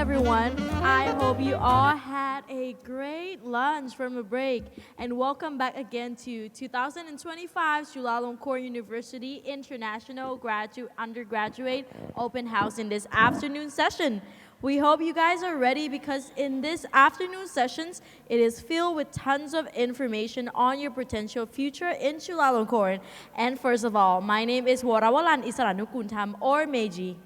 everyone. I hope you all had a great lunch from a break. And welcome back again to 2025 Chulalongkorn University International Undergraduate Open House in this afternoon session. We hope you guys are ready because in this afternoon sessions, it is filled with tons of information on your potential future in Chulalongkorn. And first of all, my name is Warawalan Isaranukuntam or Meiji.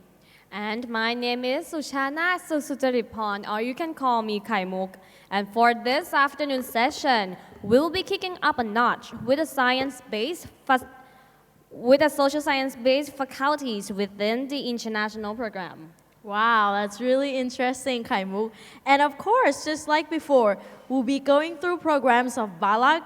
And my name is Sushana Susutaripon, or you can call me Kaimuk. And for this afternoon session, we'll be kicking up a notch with the social science-based faculties within the international program. Wow, that's really interesting, Kaimuk. And of course, just like before, we'll be going through programs of Balak,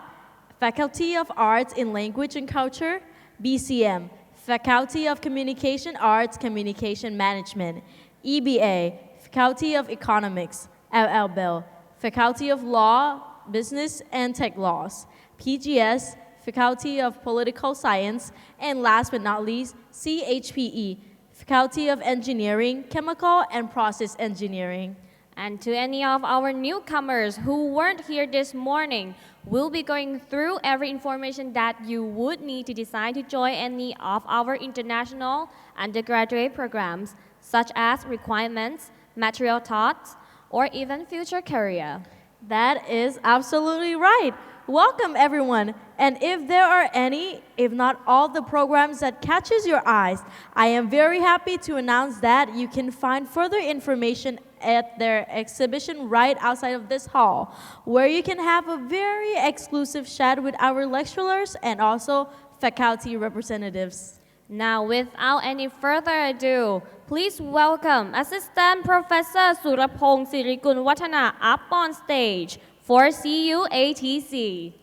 Faculty of Arts in Language and Culture, BCM, Faculty of Communication Arts, Communication Management, EBA, Faculty of Economics, LL Faculty of Law, Business and Tech Laws, PGS, Faculty of Political Science, and last but not least, CHPE, Faculty of Engineering, Chemical and Process Engineering. And to any of our newcomers who weren't here this morning, we'll be going through every information that you would need to decide to join any of our international undergraduate programs, such as requirements, material thoughts, or even future career. That is absolutely right. Welcome everyone. And if there are any, if not all the programs that catches your eyes, I am very happy to announce that you can find further information at their exhibition right outside of this hall, where you can have a very exclusive chat with our lecturers and also faculty representatives. Now, without any further ado, please welcome Assistant Professor Surapong Sirikun Watana up on stage for CUATC.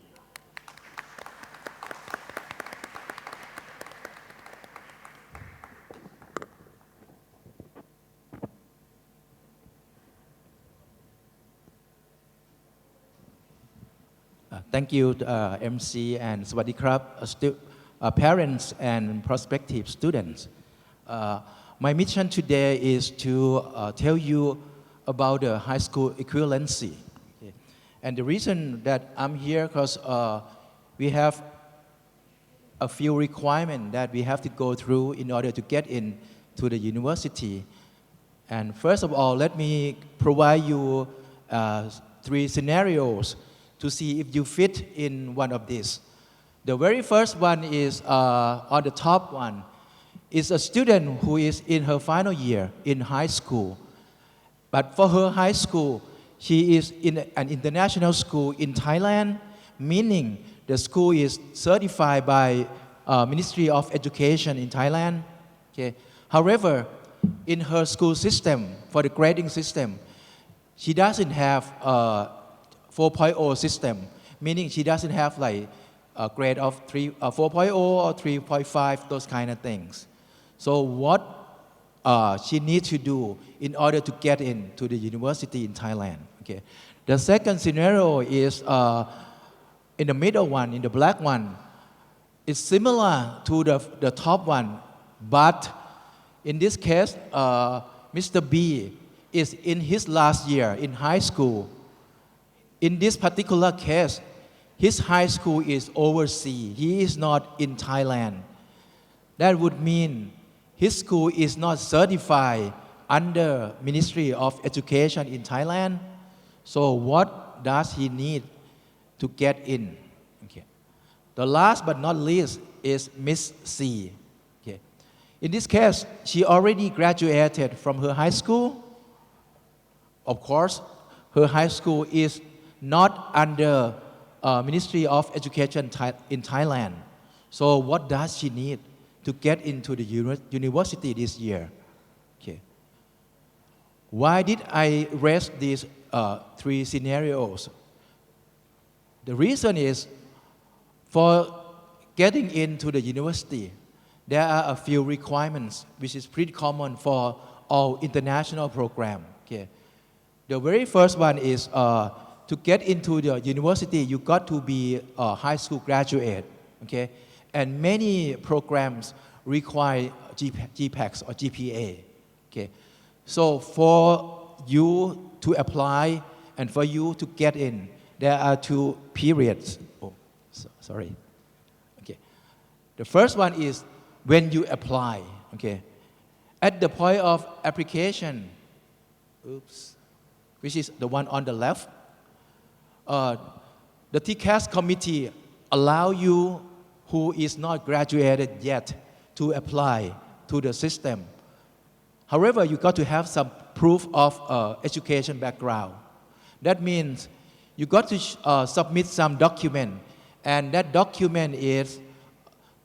Thank you, MC, and Sawasdee krab, parents and prospective students. My mission today is to tell you about the high school equivalency. Okay. And the reason that I'm here because we have a few requirements that we have to go through in order to get into the university. And first of all, let me provide you 3 scenarios to see if you fit in one of these. The very first one is on the top one is a student who is in her final year in high school. But for her high school, she is in an international school in Thailand, meaning the school is certified by Ministry of Education in Thailand. Okay. However, in her school system, for the grading system, she doesn't have 4.0 system, meaning she doesn't have like a grade of 4.0 or 3.5, those kind of things. So what she needs to do in order to get into the university in Thailand. Okay. The second scenario is in the middle one, in the black one. It's similar to the top one, but in this case, Mr. B is in his last year in high school. In this particular case, his high school is overseas. He is not in Thailand. That would mean his school is not certified under Ministry of Education in Thailand. So what does he need to get in? Okay. The last but not least is Miss C. Okay. In this case, she already graduated from her high school. Of course, her high school is not under Ministry of Education in Thailand. So what does she need to get into the university this year? Okay. Why did I raise these 3 scenarios? The reason is for getting into the university, there are a few requirements which is pretty common for all international programs. Okay. The very first one is to get into the university, you got to be a high school graduate, okay? And many programs require GPAX or GPA, okay? So for you to apply and for you to get in, there are two periods. Oh, sorry. Okay. The first one is when you apply. Okay. At the point of application, which is the one on the left, the TCAS committee allow you who is not graduated yet to apply to the system. However, you got to have some proof of education background. That means you got to submit some document, and that document is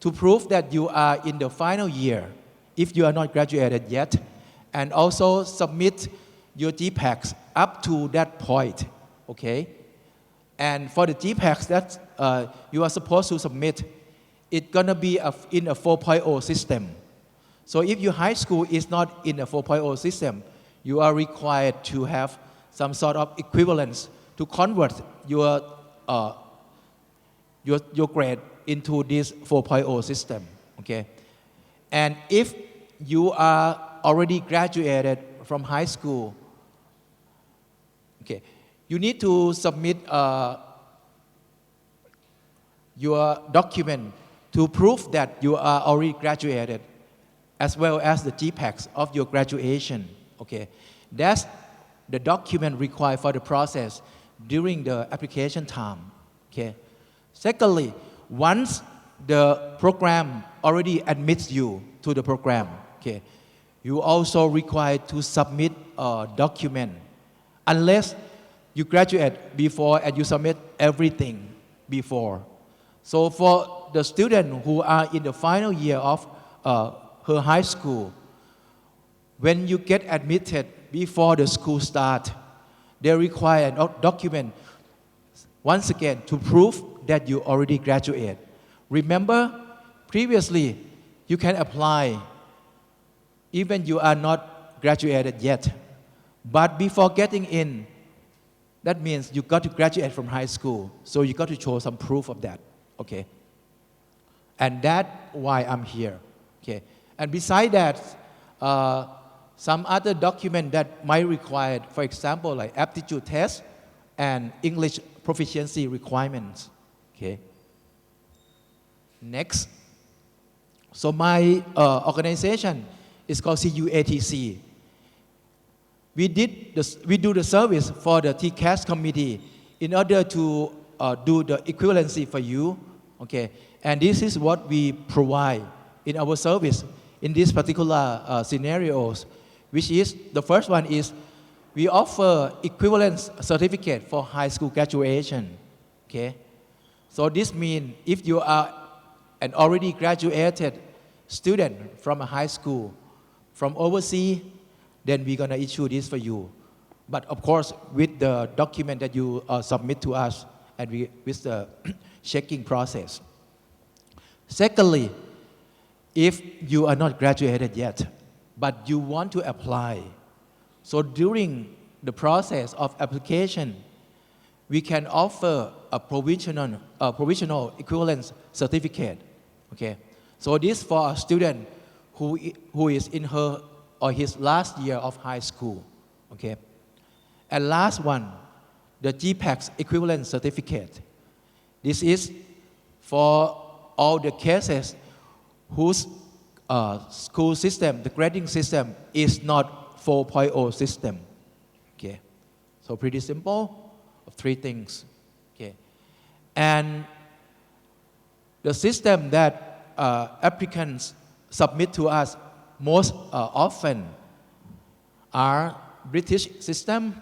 to prove that you are in the final year if you are not graduated yet, and also submit your GPACs up to that point, okay? And for the GPACs that you are supposed to submit, it's gonna be in a 4.0 system. So if your high school is not in a 4.0 system, you are required to have some sort of equivalence to convert your grade into this 4.0 system, okay? And if you are already graduated from high school, okay, you need to submit your document to prove that you are already graduated, as well as the GPACs of your graduation, okay? That's the document required for the process during the application time, okay? Secondly, once the program already admits you to the program, okay, you also required to submit a document unless you graduate before and you submit everything before. So for the students who are in the final year of her high school, when you get admitted before the school start, they require a document once again to prove that you already graduate. Remember, previously you can apply even you are not graduated yet, but before getting in, that means you got to graduate from high school, so you got to show some proof of that, okay? And that's why I'm here, okay? And beside that, some other document that might require, for example, like aptitude test and English proficiency requirements, okay? Next, so my organization is called CUATC. We do the service for the TCAS committee in order to do the equivalency for you, okay? And this is what we provide in our service in these particular scenarios, which is, the first one is we offer equivalence certificate for high school graduation, okay? So this means if you are an already graduated student from a high school, from overseas, then we're gonna issue this for you. But of course, with the document that you submit to us and with the checking process. Secondly, if you are not graduated yet, but you want to apply, so during the process of application, we can offer a provisional equivalence certificate, okay? So this for a student who is in her or his last year of high school, okay? And last one, the GPACs equivalent certificate. This is for all the cases whose school system, the grading system, is not 4.0 system, okay? So pretty simple, three things, okay? And the system that applicants submit to us most often are British system,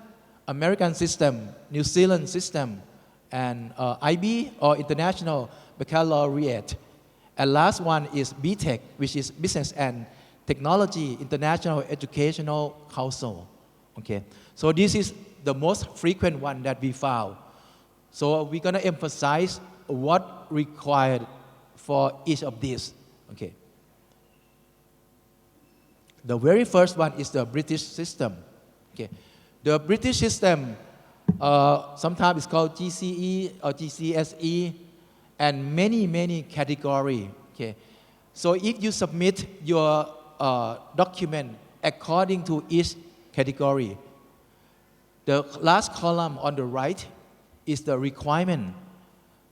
American system, New Zealand system, and IB or International Baccalaureate. And last one is BTEC, which is Business and Technology International Educational Council. Okay, so this is the most frequent one that we found. So we're gonna emphasize what required for each of these. Okay. The very first one is the British system. Okay. The British system, sometimes it's called GCE or GCSE, and many categories. Okay. So if you submit your document according to each category, The last column on the right is the requirement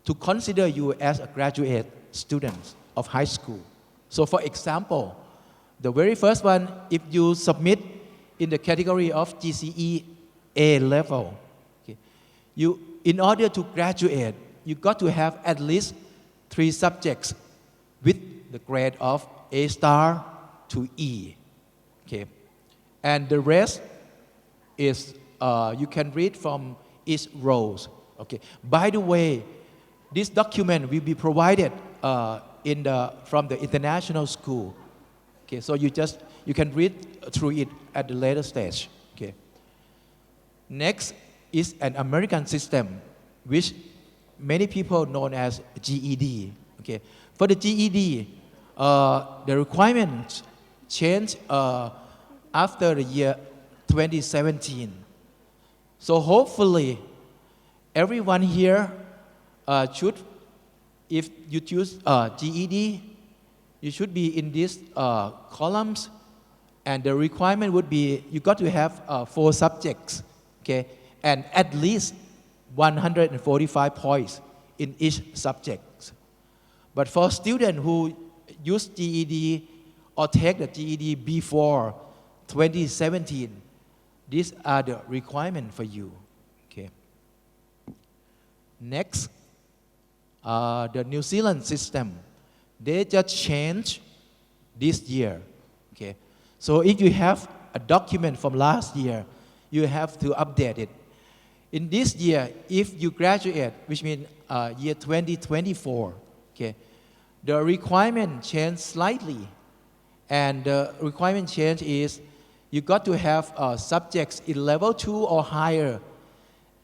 to consider you as a graduate student of high school. So for example, the very first one, if you submit in the category of GCE A level, okay, in order to graduate, you got to have at least 3 subjects with the grade of A star to E. Okay. And the rest is you can read from each rows. Okay. By the way, this document will be provided from the international school. Okay. So you can read through it at the later stage. Okay. Next is an American system, which many people know as GED. Okay. For the GED, the requirements changed after the year 2017. So hopefully, everyone here should, if you choose GED, you should be in these columns, and the requirement would be you got to have 4 subjects, okay, and at least 145 points in each subject. But for students who use GED or take the GED before 2017, these are the requirements for you. Okay. Next, the New Zealand system, they just changed this year. Okay. So if you have a document from last year, you have to update it. In this year, if you graduate, which means year 2024, okay, the requirement changed slightly. And the requirement change is you got to have subjects in level 2 or higher,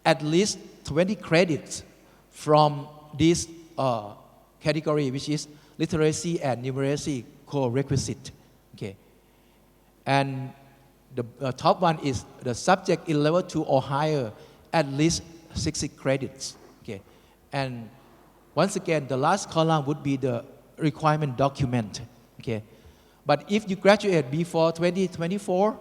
at least 20 credits from this category, which is literacy and numeracy co-requisite. Okay. And the top one is the subject in level 2 or higher, at least 60 credits. Okay. And once again, the last column would be the requirement document. Okay. But if you graduate before 2024,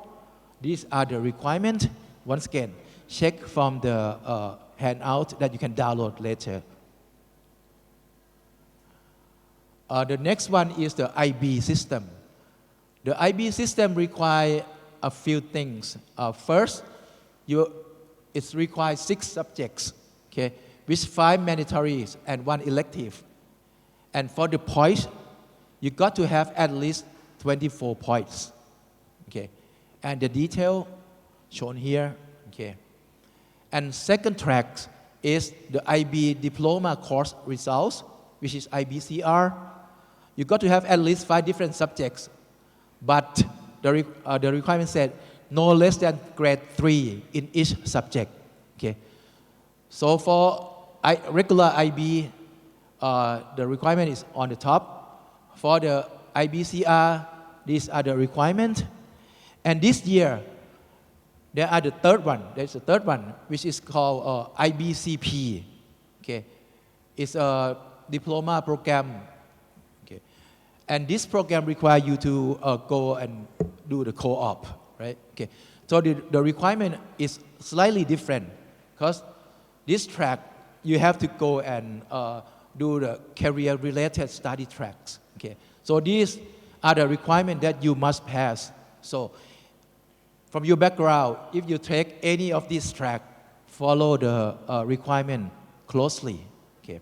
these are the requirements. Once again, check from the handout that you can download later. The next one is the IB system. The IB system requires a few things. First, it requires 6 subjects, okay, with 5 mandatories and 1 elective. And for the points, you got to have at least 24 points. Okay. And the detail shown here. Okay. And second track is the IB diploma course results, which is IBCR. You got to have at least 5 different subjects, but the requirement said no less than grade 3 in each subject. Okay. So for regular IB, the requirement is on the top. For the IBCR, these are the requirements. And this year, there are the third one. There's a third one, which is called IBCP. Okay. It's a diploma program. Okay. And this program requires you to go and do the co-op, right? Okay. So the requirement is slightly different because this track, you have to go and do the career-related study tracks. Okay. So these are the requirements that you must pass. So from your background, if you take any of these tracks, follow the requirement closely. Okay.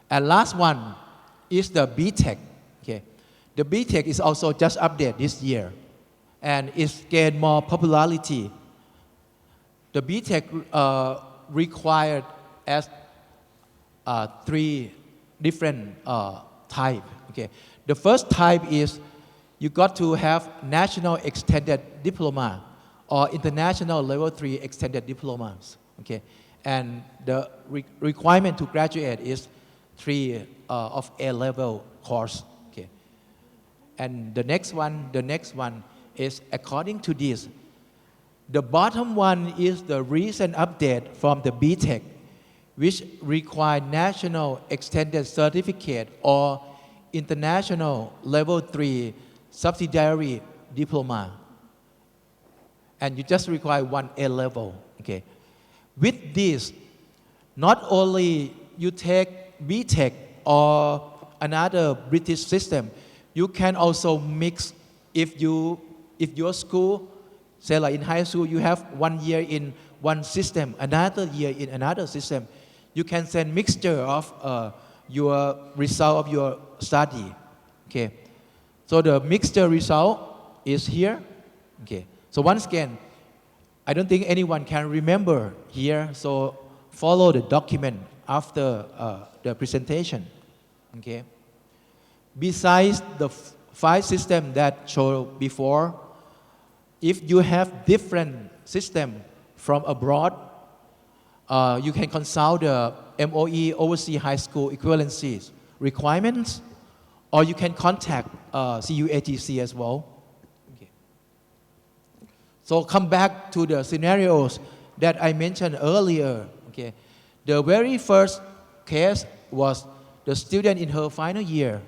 And last one is the BTEC. Okay. The BTEC is also just updated this year, and it's gained more popularity. The BTEC required as 3 different types. Okay. The first type is you got to have national extended diploma or international level 3 extended diplomas. Okay. And the requirement to graduate is 3 of A-level course. Okay. And the next one is according to this. The bottom one is the recent update from the BTEC, which require national extended certificate or international level 3 subsidiary diploma. and you just require one A level. Okay. With this, not only you take BTech or another British system, you can also mix if your school, say like in high school, you have 1 year in one system, another year in another system. You can send mixture of your result of your study. Okay. So the mixture result is here. Okay. So once again, I don't think anyone can remember here. So follow the document after the presentation. Okay. Besides the 5 systems that showed before, if you have different system from abroad, you can consult the MOE Overseas High School Equivalencies requirements, or you can contact CUATC as well. Okay. So come back to the scenarios that I mentioned earlier. Okay. The very first case was the student in her final year,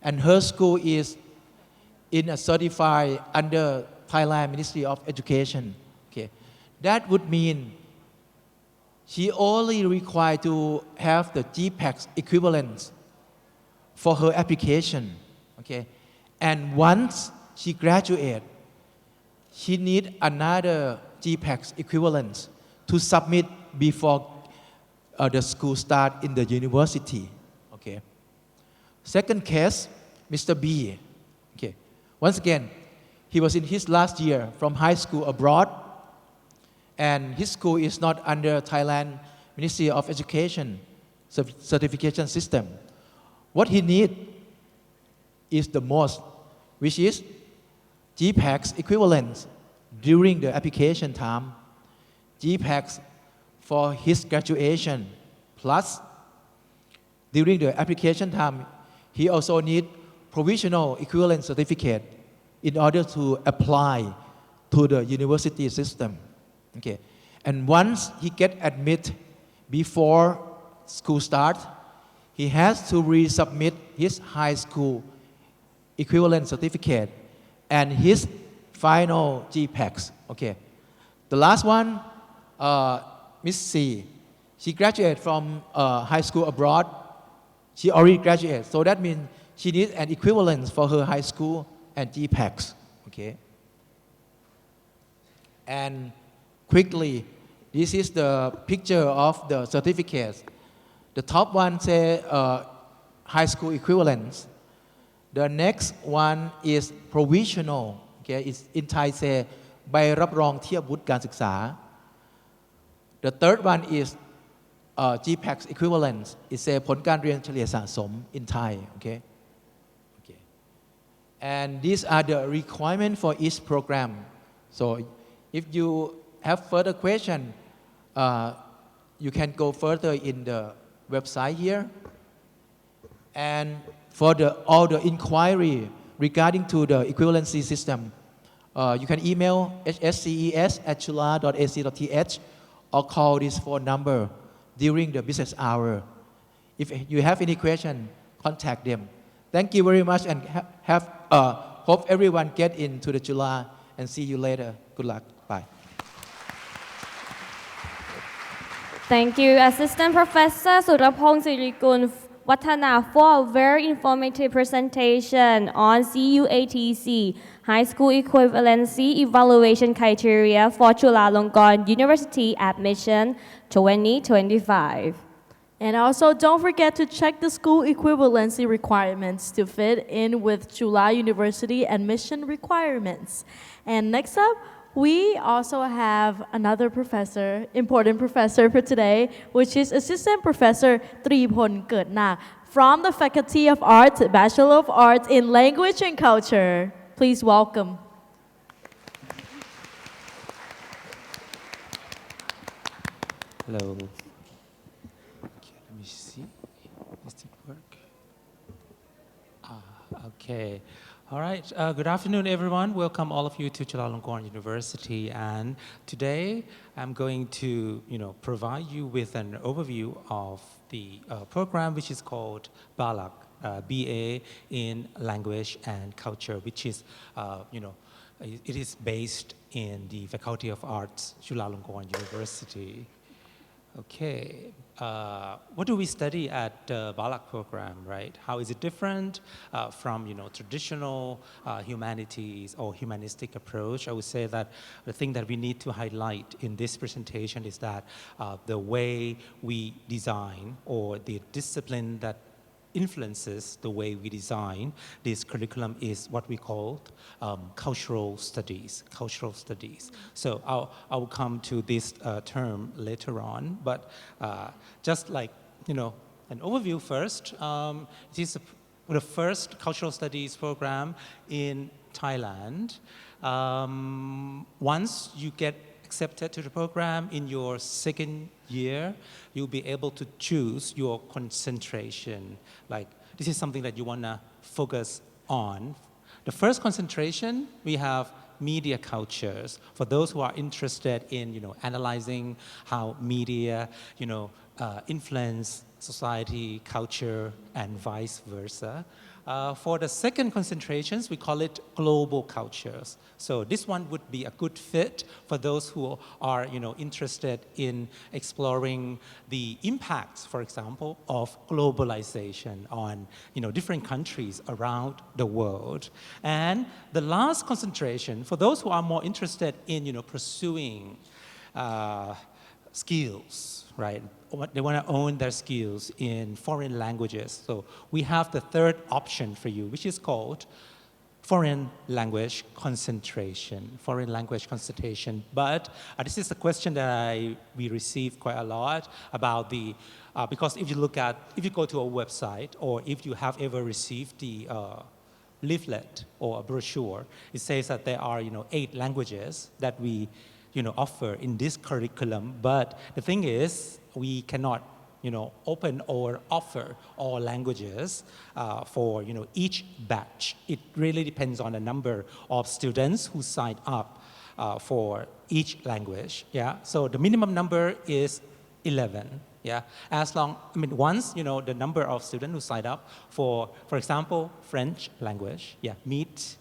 and her school is in a certified under Thailand Ministry of Education. Okay. That would mean she only required to have the GPAX equivalence for her application. Okay. And once she graduates, she needs another GPAX equivalence to submit before the school start in the university. Okay. Second case, Mr. B. Okay. Once again, he was in his last year from high school abroad, and his school is not under Thailand Ministry of Education certification system. What he needs is the most, which is GPAX equivalence during the application time, GPAX for his graduation, plus during the application time, he also needs provisional equivalence certificate in order to apply to the university system. Okay. And once he get admitted before school start, he has to resubmit his high school equivalent certificate and his final GPAX. Okay. The last one, Miss C, she graduated from high school abroad. She already graduated, so that means she needs an equivalence for her high school and GPAX. Okay. And quickly, this is the picture of the certificates. The top one says high school equivalence. The next one is provisional. Okay, it's in Thai say ใบรับรองเทียบวุฒิการศึกษา The third one is GPAX equivalence. It says ผลการเรียนเฉลี่ยสะสม in Thai. Okay. Okay. And these are the requirements for each program. So if you have further question, you can go further in the website here. And for all the inquiry regarding to the equivalency system, you can email hsces@chula.ac.th or call this phone number during the business hour. If you have any question, contact them. Thank you very much, and hope everyone get into the Chula, and see you later. Good luck. Bye. Thank you, Assistant Professor Surapong Sirikun Watana, for a very informative presentation on CUATC, High School Equivalency Evaluation Criteria for Chulalongkorn University Admission 2025. And also, don't forget to check the school equivalency requirements to fit in with Chula University admission requirements. And next up, we also have another professor, important professor for today, which is Assistant Professor Tripon Kertnak from the Faculty of Arts, Bachelor of Arts in Language and Culture. Please welcome. Hello. Okay, let me see. Does it work? Okay. All right. Good afternoon, everyone. Welcome all of you to Chulalongkorn University. And today, I'm going to, provide you with an overview of the program, which is called BALAC, BA in Language and Culture, which is, It is based in the Faculty of Arts, Chulalongkorn University. Okay, what do we study at the Balak program, right? How is it different from, traditional humanities or humanistic approach? I would say that the thing that we need to highlight in this presentation is that the way we design or the discipline that influences the way we design this curriculum is what we call cultural studies. Cultural studies. So I'll come to this term later on, but just like an overview first. It is the first cultural studies program in Thailand. Once you get accepted to the program in your second year, you'll be able to choose your concentration. Like, this is something that you want to focus on. The first concentration, we have media cultures. For those who are interested in, analyzing how media, influence society, culture, and vice versa. For the second concentrations, we call it global cultures. So this one would be a good fit for those who are, interested in exploring the impacts, for example, of globalization on, different countries around the world. And the last concentration, for those who are more interested in, pursuing skills, right? They want to own their skills in foreign languages. So we have the third option for you, which is called foreign language concentration. Foreign language concentration. But this is a question that we receive quite a lot about the, because if you go to a website, or if you have ever received the leaflet or a brochure, it says that there are 8 languages that we offer in this curriculum. But the thing is, we cannot open or offer all languages for each batch. It really depends on the number of students who sign up for each language. Yeah, so the minimum number is 11. Yeah, once the number of students who sign up for example, French language, meet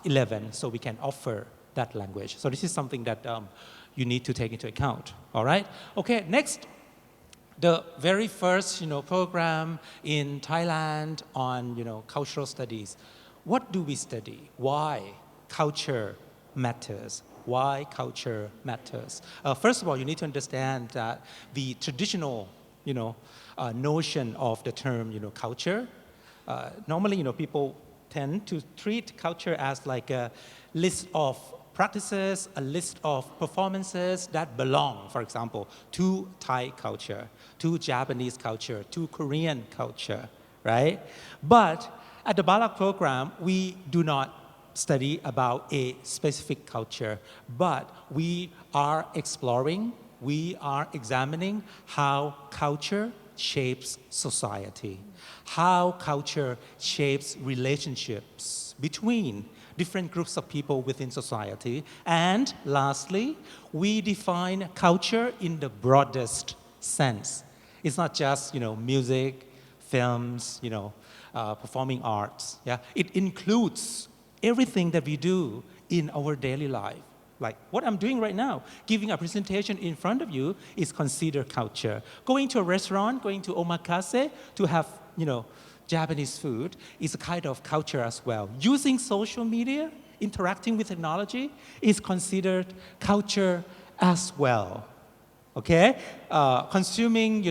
11, so we can offer that language. So this is something that you need to take into account. All right. Okay. Next, the very first program in Thailand on cultural studies. What do we study? Why culture matters? Why culture matters? First of all, you need to understand that the traditional notion of the term culture. Normally, people tend to treat culture as like a list of practices, a list of performances that belong, for example, to Thai culture, to Japanese culture, to Korean culture, right? But at the Balak program, we do not study about a specific culture, but we are exploring, we are examining how culture shapes society, how culture shapes relationships between different groups of people within society. And lastly, we define culture in the broadest sense. It's not just, music, films, performing arts. Yeah, it includes everything that we do in our daily life. Like what I'm doing right now, giving a presentation in front of you is considered culture. Going to a restaurant, going to omakase to have, Japanese food is a kind of culture as well. Using social media, interacting with technology is considered culture as well. Okay, consuming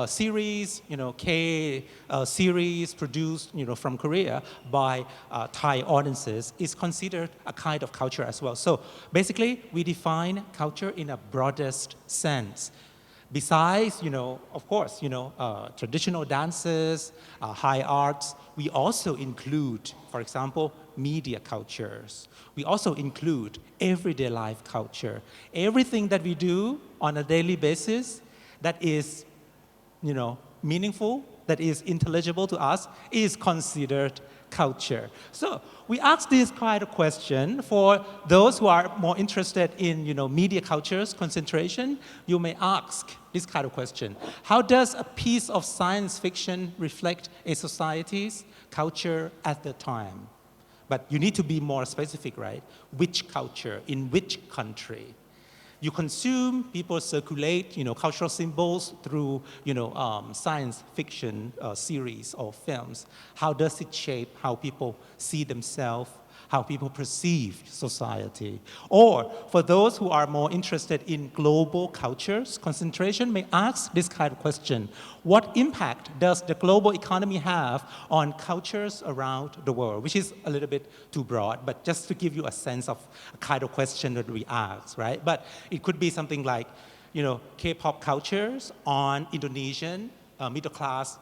series, K series produced from Korea by Thai audiences is considered a kind of culture as well. So basically, we define culture in a broadest sense. Besides, of course, traditional dances, high arts, we also include, for example, media cultures. We also include everyday life culture. Everything that we do on a daily basis that is, meaningful, that is intelligible to us, is considered culture. So we ask this kind of question for those who are more interested in media cultures concentration. You may ask this kind of question: how does a piece of science fiction reflect a society's culture at the time? but you need to be more specific, right? Which culture, in which country? You consume, people circulate, cultural symbols through, science fiction series or films. How does it shape how people see themselves, how people perceive society? Or for those who are more interested in global cultures, concentration may ask this kind of question: what impact does the global economy have on cultures around the world? Which is a little bit too broad, but just to give you a sense of a kind of question that we ask, right? But it could be something like, K-pop cultures on Indonesian middle-class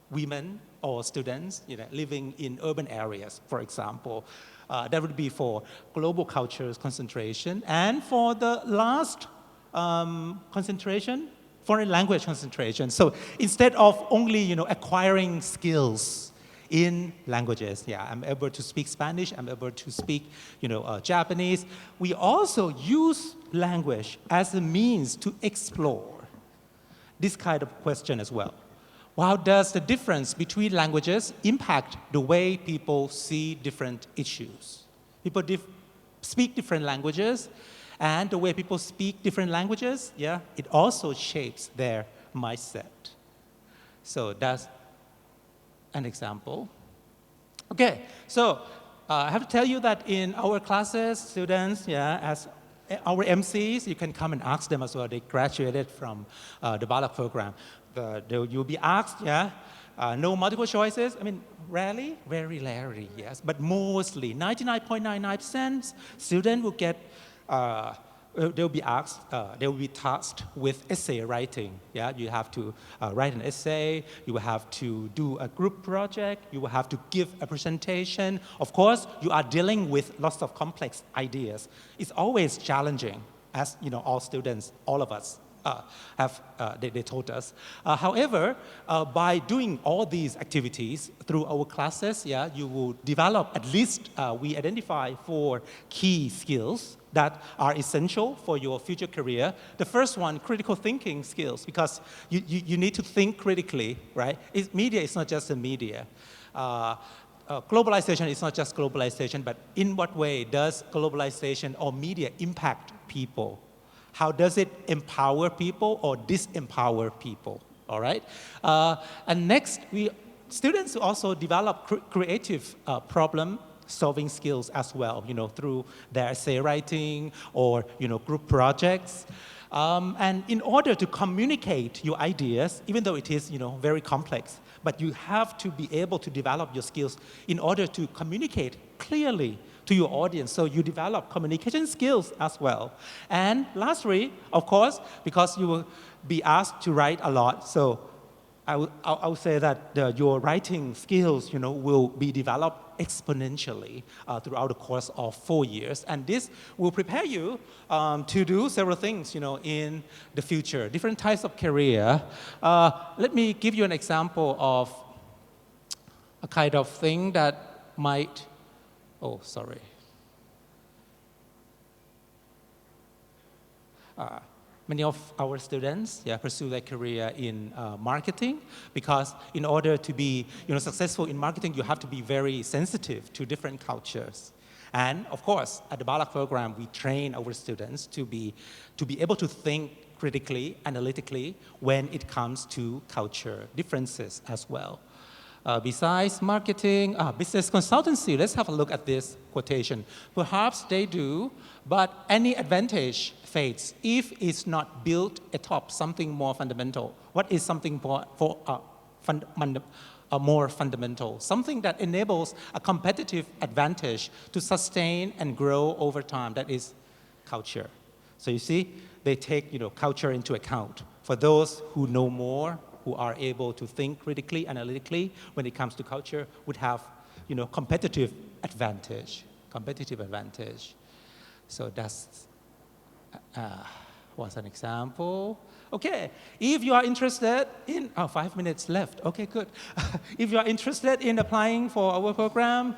women or students, living in urban areas, for example. That would be for global cultures concentration. And for the last concentration, foreign language concentration. So instead of only, acquiring skills in languages, I'm able to speak Spanish, I'm able to speak, Japanese. We also use language as a means to explore this kind of question as well. How does the difference between languages impact the way people see different issues? People speak different languages, and the way people speak different languages, it also shapes their mindset. So that's an example. Okay, so I have to tell you that in our classes, students, as our MCs, you can come and ask them as well. They graduated from the BALAC program. You'll be asked, no multiple choices. I mean, rarely, very rarely, yes, but mostly, 99.99% students will get, they'll be asked, they will be tasked with essay writing. You have to write an essay, you will have to do a group project, you will have to give a presentation. Of course, you are dealing with lots of complex ideas. It's always challenging, as all students, all of us. They told us. However, by doing all these activities through our classes, you will develop, at least we identify 4 key skills that are essential for your future career. The first one, critical thinking skills, because you need to think critically, right? Media is not just a media. Globalization is not just globalization, but in what way does globalization or media impact people? How does it empower people or disempower people, all right? And next, students also develop creative problem-solving skills as well, through their essay writing or, group projects. And in order to communicate your ideas, even though it is, very complex, but you have to be able to develop your skills in order to communicate clearly to your audience. So you develop communication skills as well. And lastly, of course, because you will be asked to write a lot, so I would say that your writing skills, will be developed exponentially throughout the course of 4 years. And this will prepare you to do several things, in the future, different types of career. Let me give you an example of a kind of thing that might, many of our students pursue their career in marketing, because in order to be successful in marketing, you have to be very sensitive to different cultures. And of course, at the BALAC program, we train our students to be able to think critically, analytically, when it comes to culture differences as well. Besides marketing, business consultancy, let's have a look at this quotation. Perhaps they do, but any advantage fades if it's not built atop something more fundamental. What is something more fundamental? Something that enables a competitive advantage to sustain and grow over time. That is culture. So you see, they take culture into account. For those who know more, who are able to think critically, analytically, when it comes to culture, would have, competitive advantage. So that's was an example. Okay, if you are interested in, 5 minutes left. Okay, good. If you are interested in applying for our program,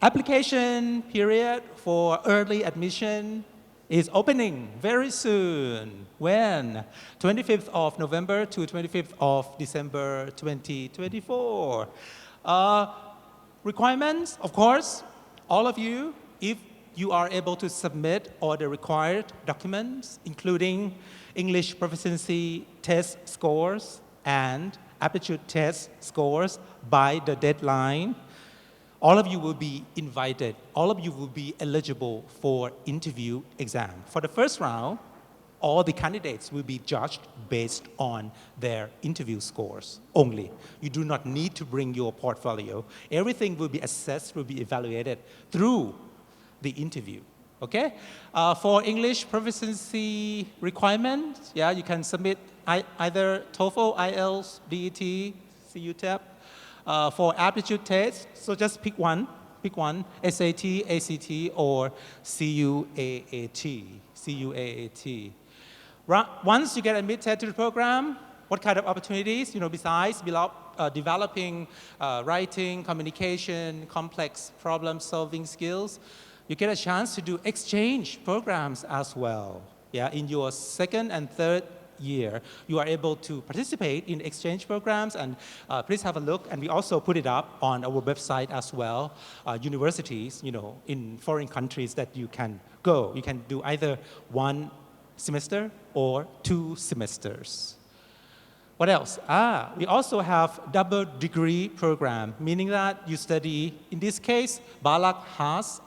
application period for early admission is opening very soon. When? 25th of November to 25th of December 2024. requirements, of course, all of you, if you are able to submit all the required documents, including English proficiency test scores and aptitude test scores by the deadline, all of you will be invited, all of you will be eligible for interview exam. For the first round, all the candidates will be judged based on their interview scores only. You do not need to bring your portfolio. Everything will be assessed, will be evaluated through the interview, okay? For English proficiency requirements, yeah, you can submit either TOEFL, IELTS, DET, CUTEP. For aptitude test, so just pick one, SAT, ACT, or CUAAT. Once you get admitted to the program, what kind of opportunities, besides developing writing, communication, complex problem-solving skills, you get a chance to do exchange programs as well. Yeah, in your second and third year, you are able to participate in exchange programs, and please have a look. And we also put it up on our website as well. Universities, in foreign countries that you can go. You can do either one semester or 2 semesters. What else? We also have double degree program, meaning that you study, in this case, Balak has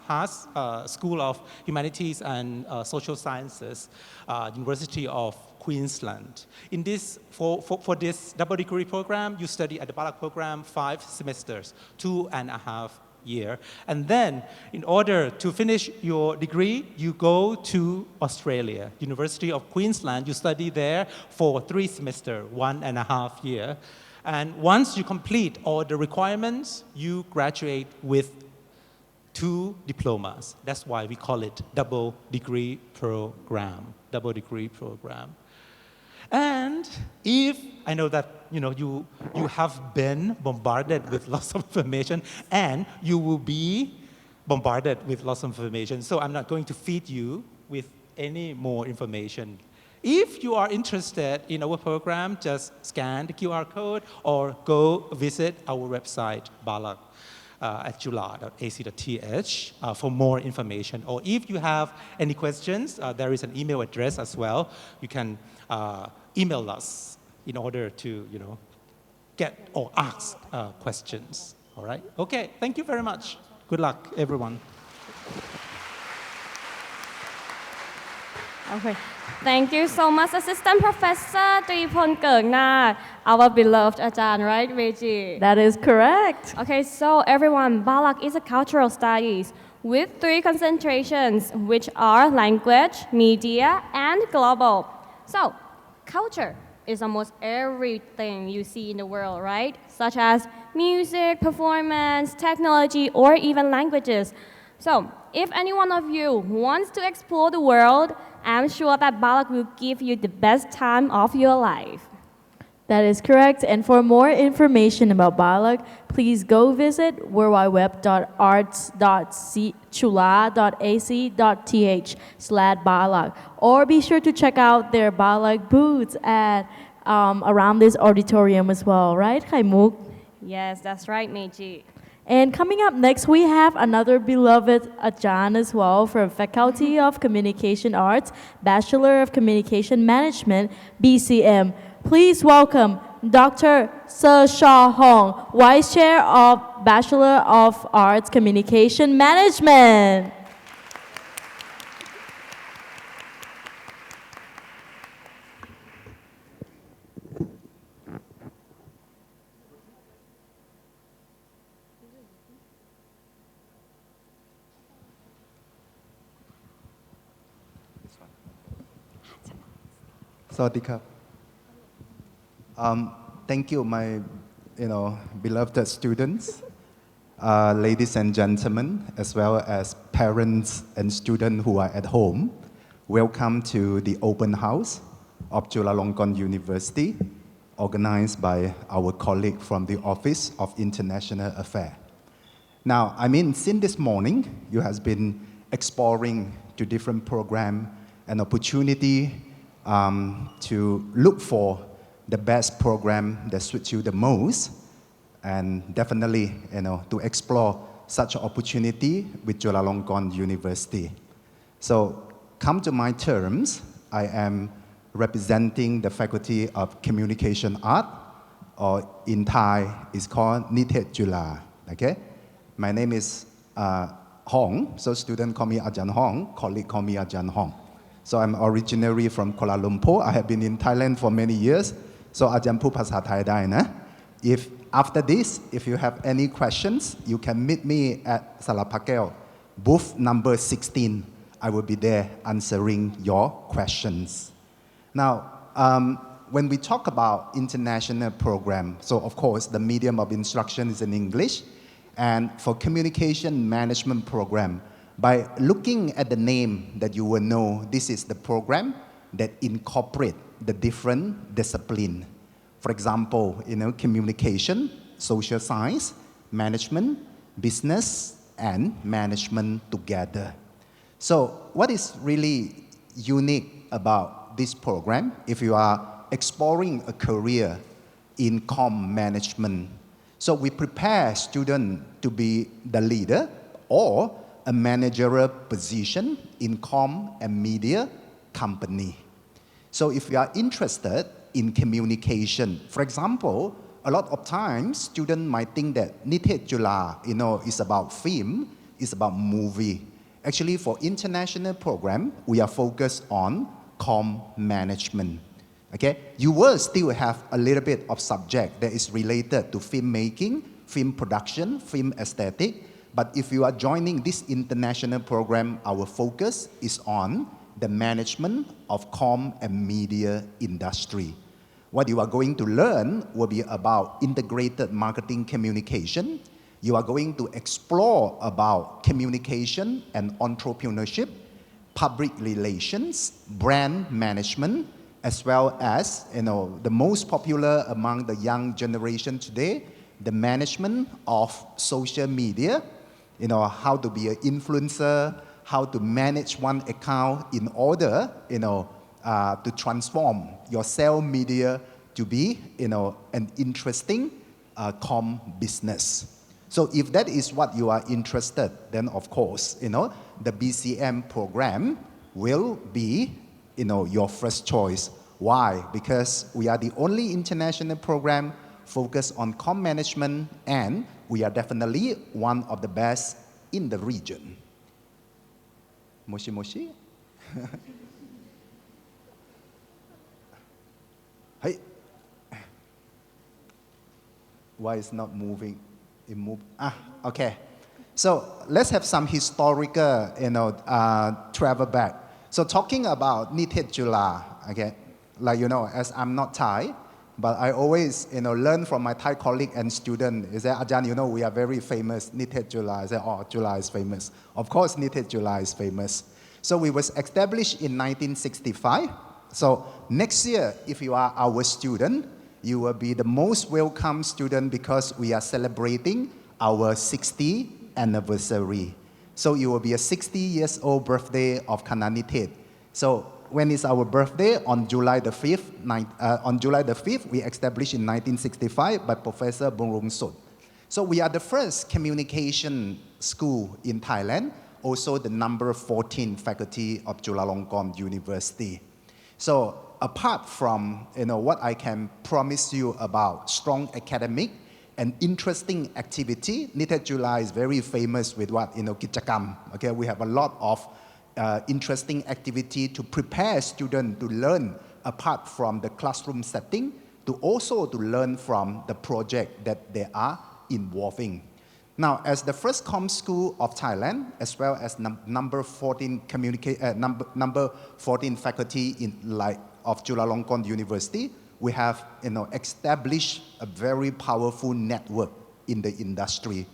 School of Humanities and Social Sciences, University of Queensland. In this, for this double degree program, you study at the Balak program 5 semesters, 2.5 years. And then, in order to finish your degree, you go to Australia, University of Queensland. You study there for 3 semesters, 1.5 years. And once you complete all the requirements, you graduate with 2 diplomas. That's why we call it double degree program. Double degree program. And if I know that you have been bombarded with lots of information, and you will be bombarded with lots of information, so I'm not going to feed you with any more information. If you are interested in our program, just scan the QR code or go visit our website, Balak at chula.ac.th for more information. Or if you have any questions, there is an email address as well. You can email us in order to, get or ask questions. All right? Okay, thank you very much. Good luck, everyone. Okay. Thank you so much, Assistant Professor Tripon Keungnat, our beloved Ajahn, right, Meiji? That is correct. Okay, so everyone, Balak is a cultural studies with 3 concentrations, which are language, media, and global. So, culture is almost everything you see in the world, right? Such as music, performance, technology, or even languages. So, if any one of you wants to explore the world, I'm sure that Balak will give you the best time of your life. That is correct. And for more information about Balak, please go visit worldwideweb.arts.chula.ac.th/Balak. Or be sure to check out their Balak booths at around this auditorium as well, right, Khaimuk? Yes, that's right, Meiji. And coming up next, we have another beloved Ajahn as well from Faculty of Communication Arts, Bachelor of Communication Management, BCM. Please welcome Dr. Sir Shaw Hong, Vice Chair of Bachelor of Arts, Communication Management. Sawadee Thank you, my beloved students, ladies and gentlemen, as well as parents and students who are at home. Welcome to the open house of Chulalongkorn University, organized by our colleague from the Office of International Affairs. Now, since this morning, you have been exploring to different programs and opportunity to look for the best program that suits you the most. and definitely, to explore such an opportunity with Chulalongkorn University. So, come to my terms, I am representing the Faculty of Communication Art, or in Thai, it's called Nitet Chula, okay? My name is Hong, so students call me Ajahn Hong, colleague call me Ajahn Hong. So I'm originally from Kuala Lumpur. I have been in Thailand for many years. So Ajahn Pu Phasa Thai Dai na. If after this, if you have any questions, you can meet me at Salapakel, booth number 16. I will be there answering your questions. Now, when we talk about international program, so of course the medium of instruction is in English, and for communication management program, by looking at the name that you will know, this is the program that incorporate the different discipline. For example, communication, social science, management, business, and management together. So what is really unique about this program, if you are exploring a career in comm management, so we prepare students to be the leader or a managerial position in comm and media company. So if you are interested in communication, for example, a lot of times students might think that Nitet Chula, is about film, is about movie. Actually, for international program, we are focused on comm management. Okay, you will still have a little bit of subject that is related to filmmaking, film production, film aesthetic. But if you are joining this international program, our focus is on the management of comm and media industry. What you are going to learn will be about integrated marketing communication. You are going to explore about communication and entrepreneurship, public relations, brand management, as well as, the most popular among the young generation today, the management of social media, how to be an influencer, how to manage one account in order, to transform your social media to be, an interesting comm business. So if that is what you are interested, then of course, the BCM program will be, your first choice. Why? Because we are the only international program focused on comm management, and we are definitely one of the best in the region. Moshi moshi? Hey. Why is not moving? It moved. Okay. So let's have some historical, travel back. So talking about Nitet Chula, okay, as I'm not Thai, but I always, learn from my Thai colleague and student. Is that Ajahn, we are very famous. Nitet Chula. I say, Chula is famous. Of course, Nitet Chula is famous. So we was established in 1965. So next year, if you are our student, you will be the most welcome student because we are celebrating our 60th anniversary. So it will be a 60 years old birthday of Kananitet. So when is our birthday? On July the 5th, we established in 1965 by Professor Bongrum Sut. So we are the first communication school in Thailand, also the number 14 faculty of Chulalongkorn University. So apart from what I can promise you about strong academic and interesting activity, Nitet Chula is very famous with what? Kichakam. Okay, we have a lot of interesting activity to prepare students to learn apart from the classroom setting, to also to learn from the project that they are involving. Now, as the first comm school of Thailand, as well as number 14 faculty of Chulalongkorn University, we have established a very powerful network in the industry.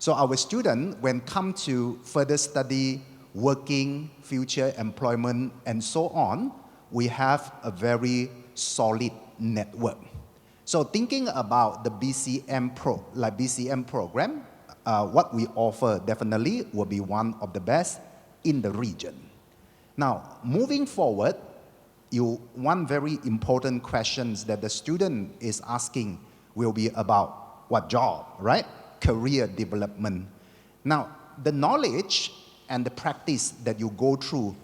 So our students, when come to further study, working, future employment, and so on, we have a very solid network. So thinking about the BCM program, what we offer definitely will be one of the best in the region. Now, moving forward, one very important question that the student is asking will be about what job, right? Career development. Now, the knowledge and the practice that you go through,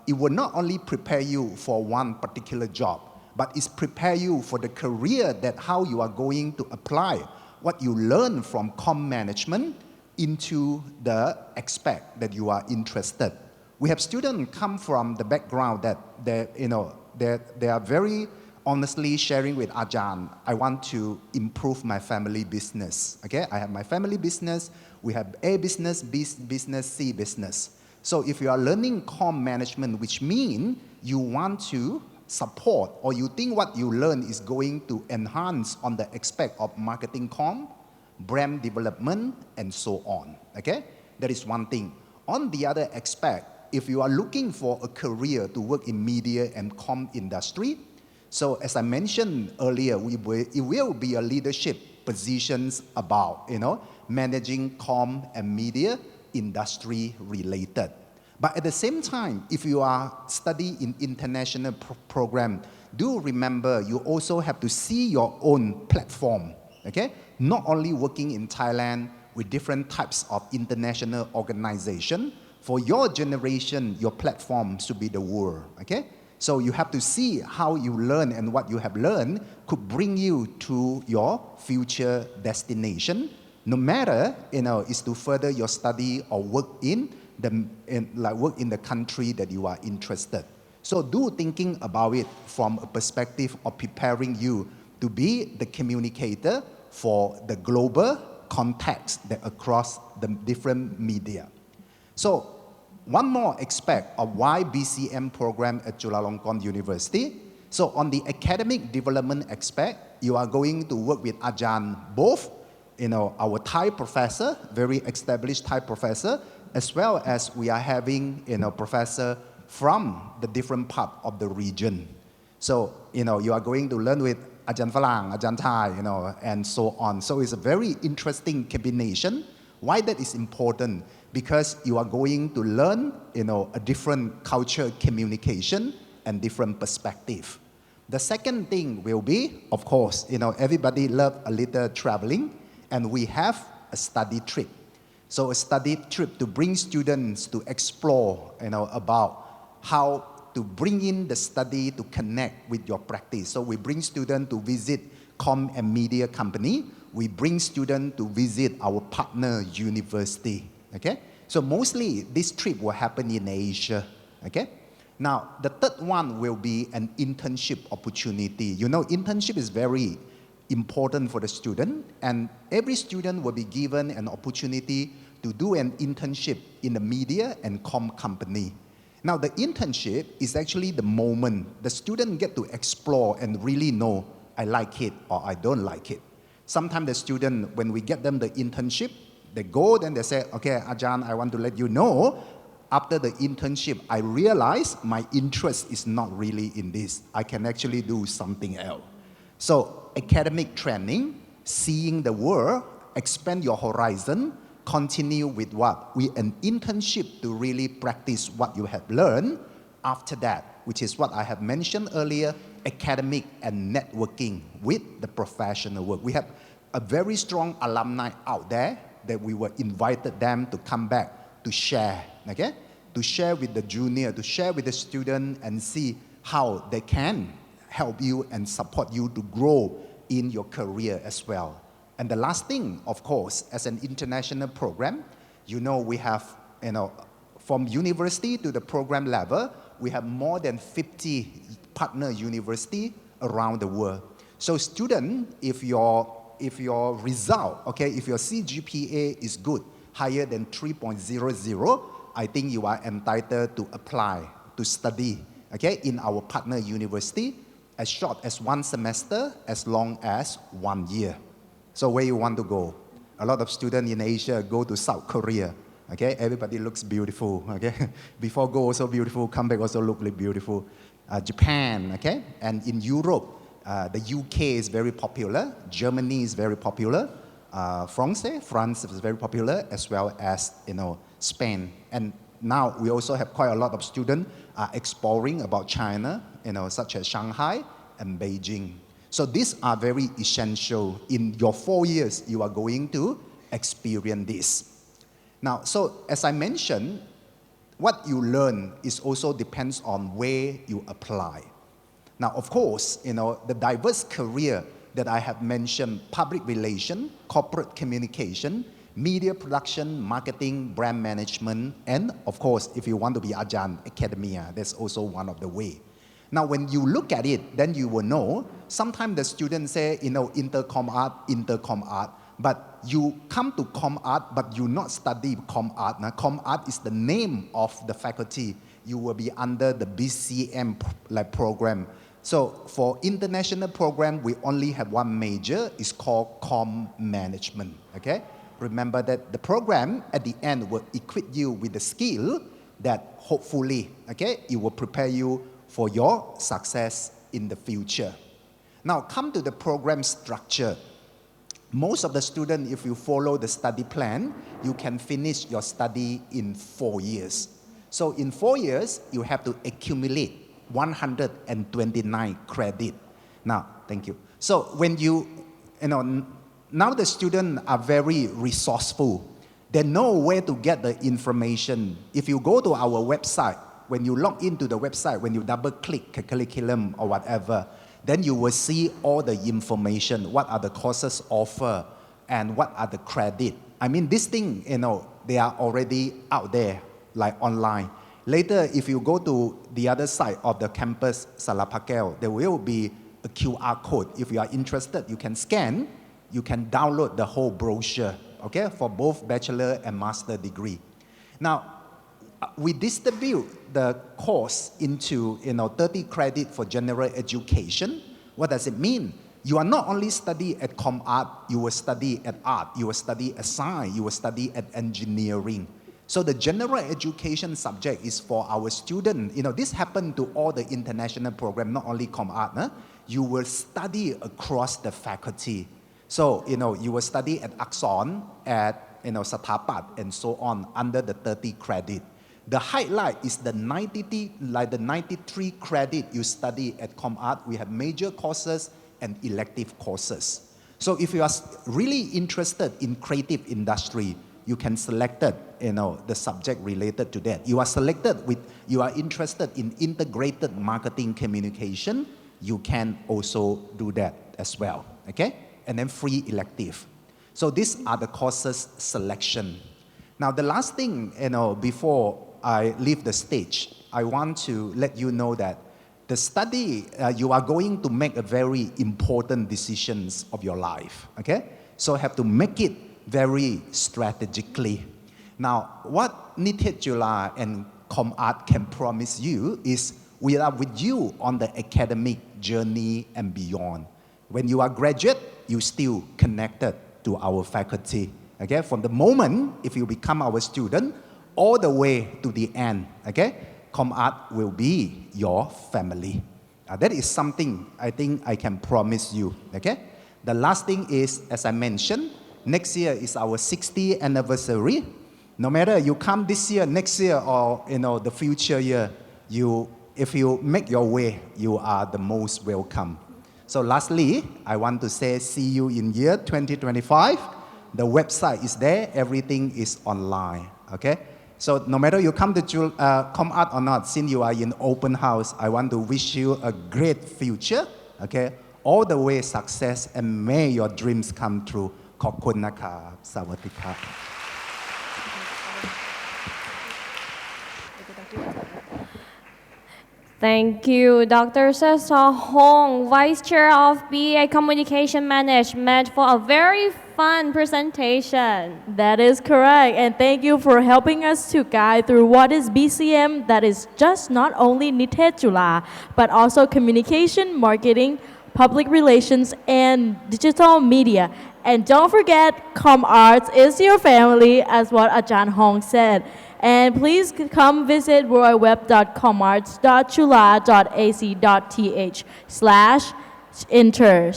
it will not only prepare you for one particular job, but it's prepare you for the career that how you are going to apply what you learn from comm management into the aspect that you are interested. We have students come from the background that they are very honestly sharing with Ajahn, I want to improve my family business. Okay, I have my family business. We have A business, B business, C business. So if you are learning comm management, which means you want to support or you think what you learn is going to enhance on the aspect of marketing comm, brand development, and so on. Okay, that is one thing. On the other aspect, if you are looking for a career to work in media and comm industry, so as I mentioned earlier, it will be a leadership positions about managing comm and media industry related. But at the same time, if you are studying in international program, do remember you also have to see your own platform. Okay, not only working in Thailand with different types of international organization. For your generation, your platform should be the world. Okay. So you have to see how you learn and what you have learned could bring you to your future destination. No matter, is to further your study or work in the country that you are interested. So do thinking about it from a perspective of preparing you to be the communicator for the global context that across the different media. So one more aspect of why BCM program at Chulalongkorn University. So on the academic development aspect, you are going to work with Ajahn both, our Thai professor, very established Thai professor, as well as we are having, professor from the different part of the region. So, you are going to learn with Ajahn Falang, Ajahn Thai, and so on. So it's a very interesting combination. Why that is important? Because you are going to learn, a different culture communication and different perspective. The second thing will be, of course, everybody love a little traveling, and we have a study trip. So a study trip to bring students to explore, about how to bring in the study to connect with your practice. So we bring students to visit comm and media company. We bring students to visit our partner university. Okay, so mostly this trip will happen in Asia. Okay, now the third one will be an internship opportunity. Internship is very important for the student, and every student will be given an opportunity to do an internship in the media and comm company. Now the internship is actually the moment the student get to explore and really know, I like it or I don't like it. Sometimes the student, when we get them the internship, they go, then they say, okay, Ajahn, I want to let you know, after the internship, I realize my interest is not really in this. I can actually do something else. So academic training, seeing the world, expand your horizon, continue with what? With an internship to really practice what you have learned. After that, which is what I have mentioned earlier, academic and networking with the professional work. We have a very strong alumni out there that we were invited them to come back to share, okay? To share with the junior, to share with the student and see how they can help you and support you to grow in your career as well. And the last thing, of course, as an international program, we have, from university to the program level, we have more than 50 partner university around the world. So student, if your result, okay, if your CGPA is good, higher than 3.00, I think you are entitled to apply to study, okay, in our partner university as short as 1 semester, as long as 1 year. So where you want to go? A lot of students in Asia go to South Korea. Okay, everybody looks beautiful. Okay, before go also beautiful, come back also look really beautiful. Japan, okay, and in Europe, the UK is very popular. Germany is very popular. France is very popular, as well as Spain. And now we also have quite a lot of students exploring about China, such as Shanghai and Beijing. So these are very essential. In your 4 years, you are going to experience this. Now, so as I mentioned, what you learn is also depends on where you apply. Now, of course, the diverse career that I have mentioned, public relation, corporate communication, media production, marketing, brand management, and of course, if you want to be Ajahn, academia, that's also one of the way. Now, when you look at it, then you will know, sometimes the students say, intercom art, but you come to com art, but you not study com art. Now, com art is the name of the faculty. You will be under the BCM program. So for international program, we only have one major. It's called com management, okay? Remember that the program at the end will equip you with the skill that hopefully, okay, it will prepare you for your success in the future. Now come to the program structure. Most of the students, if you follow the study plan, you can finish your study in 4 years. So in 4 years, you have to accumulate 129 credit. Now, thank you. So when now the students are very resourceful. They know where to get the information. If you go to our website, when you log into the website, when you double click curriculum or whatever, then you will see all the information, what are the courses offered, and what are the credit. I mean, this thing, they are already out there, like online. Later, if you go to the other side of the campus, Salapakel, there will be a QR code. If you are interested, you can scan, you can download the whole brochure, okay, for both bachelor and master degree. Now, we distribute the course into 30 credit for general education. What does it mean? You are not only study at com art, you will study at art, you will study at science, you will study at engineering. So the general education subject is for our students. This happened to all the international program, not only com art. You will study across the faculty. So, you will study at Akson, at Satapat, and so on, under the 30 credit. The highlight is the 93 credit you study at com art. We have major courses and elective courses. So if you are really interested in creative industry, you can select it, the subject related to that. You are interested in integrated marketing communication, you can also do that as well, okay? And then free elective. So these are the courses selection. Now the last thing, before I leave the stage, I want to let you know that the study, you are going to make a very important decisions of your life, okay? So have to make it very strategically. Now, what Nitet Jula and Com Art can promise you is we are with you on the academic journey and beyond. When you are graduate, you still connected to our faculty, okay? From the moment, if you become our student, all the way to the end, okay? Com Art will be your family. That is something I think I can promise you, okay? The last thing is, as I mentioned, next year is our 60th anniversary. No matter you come this year, next year, or the future year, if you make your way, you are the most welcome. So lastly, I want to say see you in year 2025. The website is there, everything is online, okay? So no matter you come to Com Art or not, since you are in open house, I want to wish you a great future, okay? All the way success, and may your dreams come true. ขอบคุณนะครับ สวัสดีครับ Thank you, Dr. Sesa Hong, Vice Chair of BA Communication Management, for a very fun presentation. That is correct. And thank you for helping us to guide through what is BCM, that is just not only Nitet Jula, but also communication, marketing, public relations, and digital media. And don't forget, Com Arts is your family, as what Ajahn Hong said. And please come visit royalweb.comarts.chula.ac.th/inter/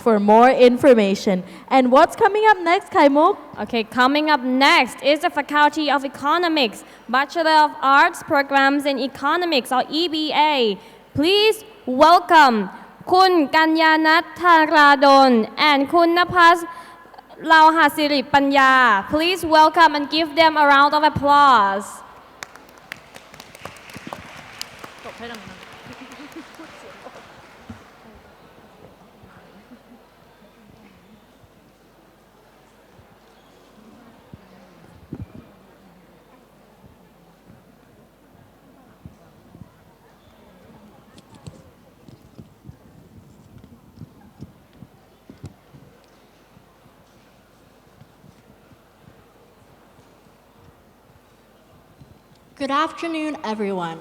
for more information. And what's coming up next, Kaimuk? Okay, coming up next is the Faculty of Economics, Bachelor of Arts Programs in Economics, or EBA. Please welcome คุณกัญญานัทธาราดล and คุณนภัสลาวหาสิริปัญญา Please welcome and give them a round of applause. Good afternoon, everyone.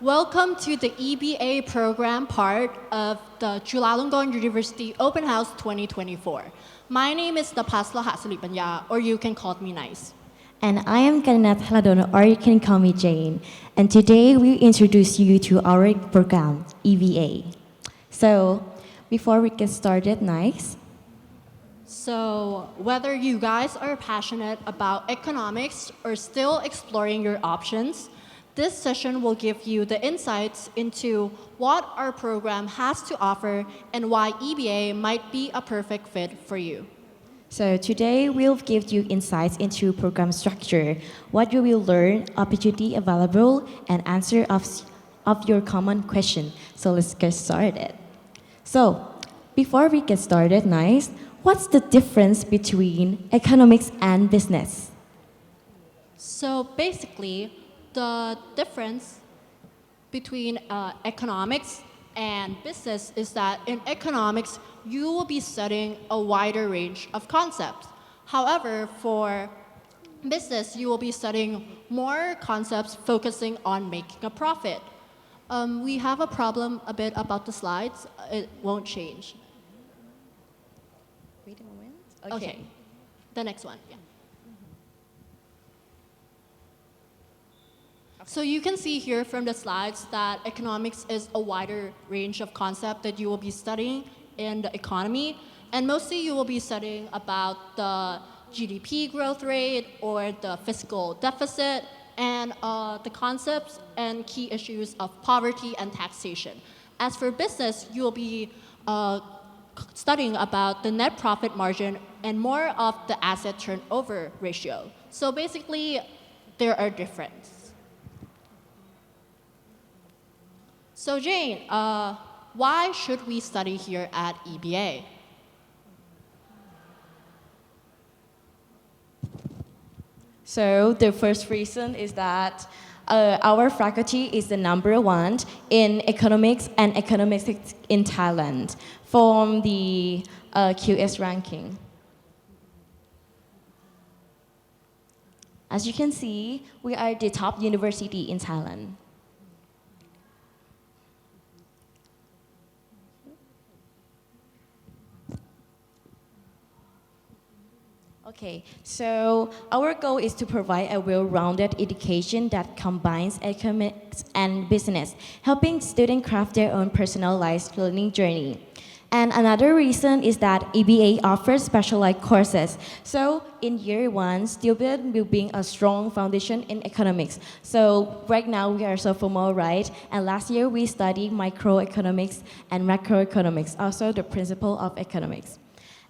Welcome to the EBA program part of the Chulalongkorn University Open House 2024. My name is Napas Lahasaripanya, or you can call me Nice. And I am Gannath Haladon, or you can call me Jane. And today we introduce you to our program, EVA. So, before we get started, Nice. So, whether you guys are passionate about economics or still exploring your options, this session will give you the insights into what our program has to offer and why EBA might be a perfect fit for you. So today we'll give you insights into program structure, what you will learn, opportunity available, and answer of your common question. So let's get started. So before we get started, Nice, what's the difference between economics and business? So basically, the difference between economics and business is that in economics, you will be studying a wider range of concepts. However, for business, you will be studying more concepts focusing on making a profit. We have a problem a bit about the slides. It won't change. Wait a moment. Okay. The next one, yeah. So you can see here from the slides that economics is a wider range of concept that you will be studying in the economy. And mostly you will be studying about the GDP growth rate or the fiscal deficit and the concepts and key issues of poverty and taxation. As for business, you will be studying about the net profit margin and more of the asset turnover ratio. So basically, there are differences. So Jane, why should we study here at EBA? So the first reason is that our faculty is the number one in economics and economics in Thailand from the QS ranking. As you can see, we are the top university in Thailand. Okay, so our goal is to provide a well-rounded education that combines economics and business, helping students craft their own personalized learning journey. And another reason is that EBA offers specialized courses. So in year one, students will bring a strong foundation in economics. So right now we are sophomore, right? And last year we studied microeconomics and macroeconomics, also the principle of economics.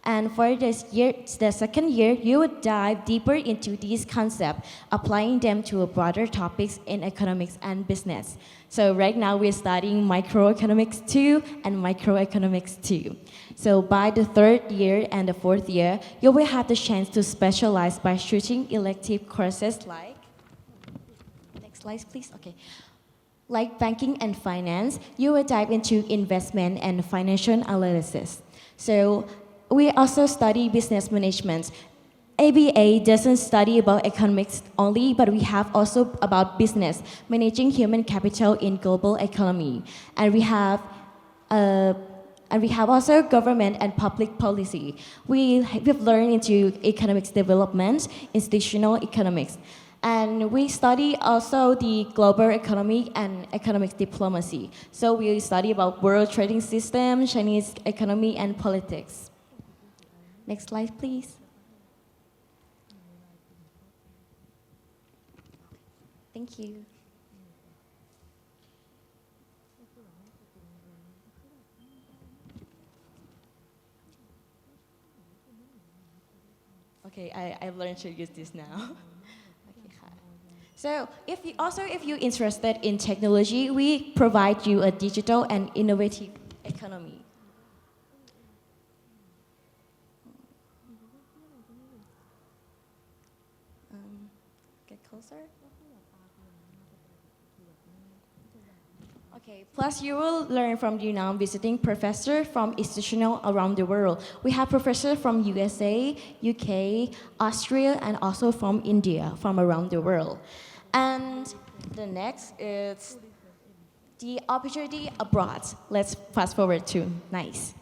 And for this year, the second year, you would dive deeper into these concepts, applying them to broader topics in economics and business. So right now we're studying microeconomics 2 and microeconomics 2. So by the third year and the fourth year, you will have the chance to specialize by choosing elective courses like, next slide please, okay. Like banking and finance, you will dive into investment and financial analysis. So we also study business management. ABA doesn't study about economics only, but we have also about business, managing human capital in global economy. And we have also government and public policy. We've learned into economics development, institutional economics. And we study also the global economy and economic diplomacy. So we study about world trading system, Chinese economy, and politics. Next slide, please. Thank you. Okay, I've learned to use this now. Okay,ค่ะ. So if you're interested in technology, we provide you a digital and innovative economy. Get closer. Okay, plus you will learn from renowned visiting professors from institutional around the world. We have professors from USA, UK, Austria, and also from India, from around the world. And the next is the opportunity abroad. Let's fast forward to nice.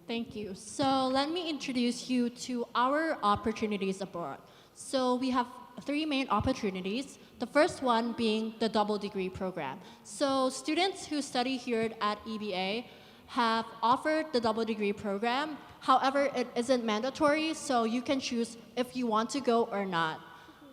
Thank you. So let me introduce you to our opportunities abroad. So we have three main opportunities. The first one being the double degree program. So students who study here at EBA have offered the double degree program. However, it isn't mandatory, so you can choose if you want to go or not.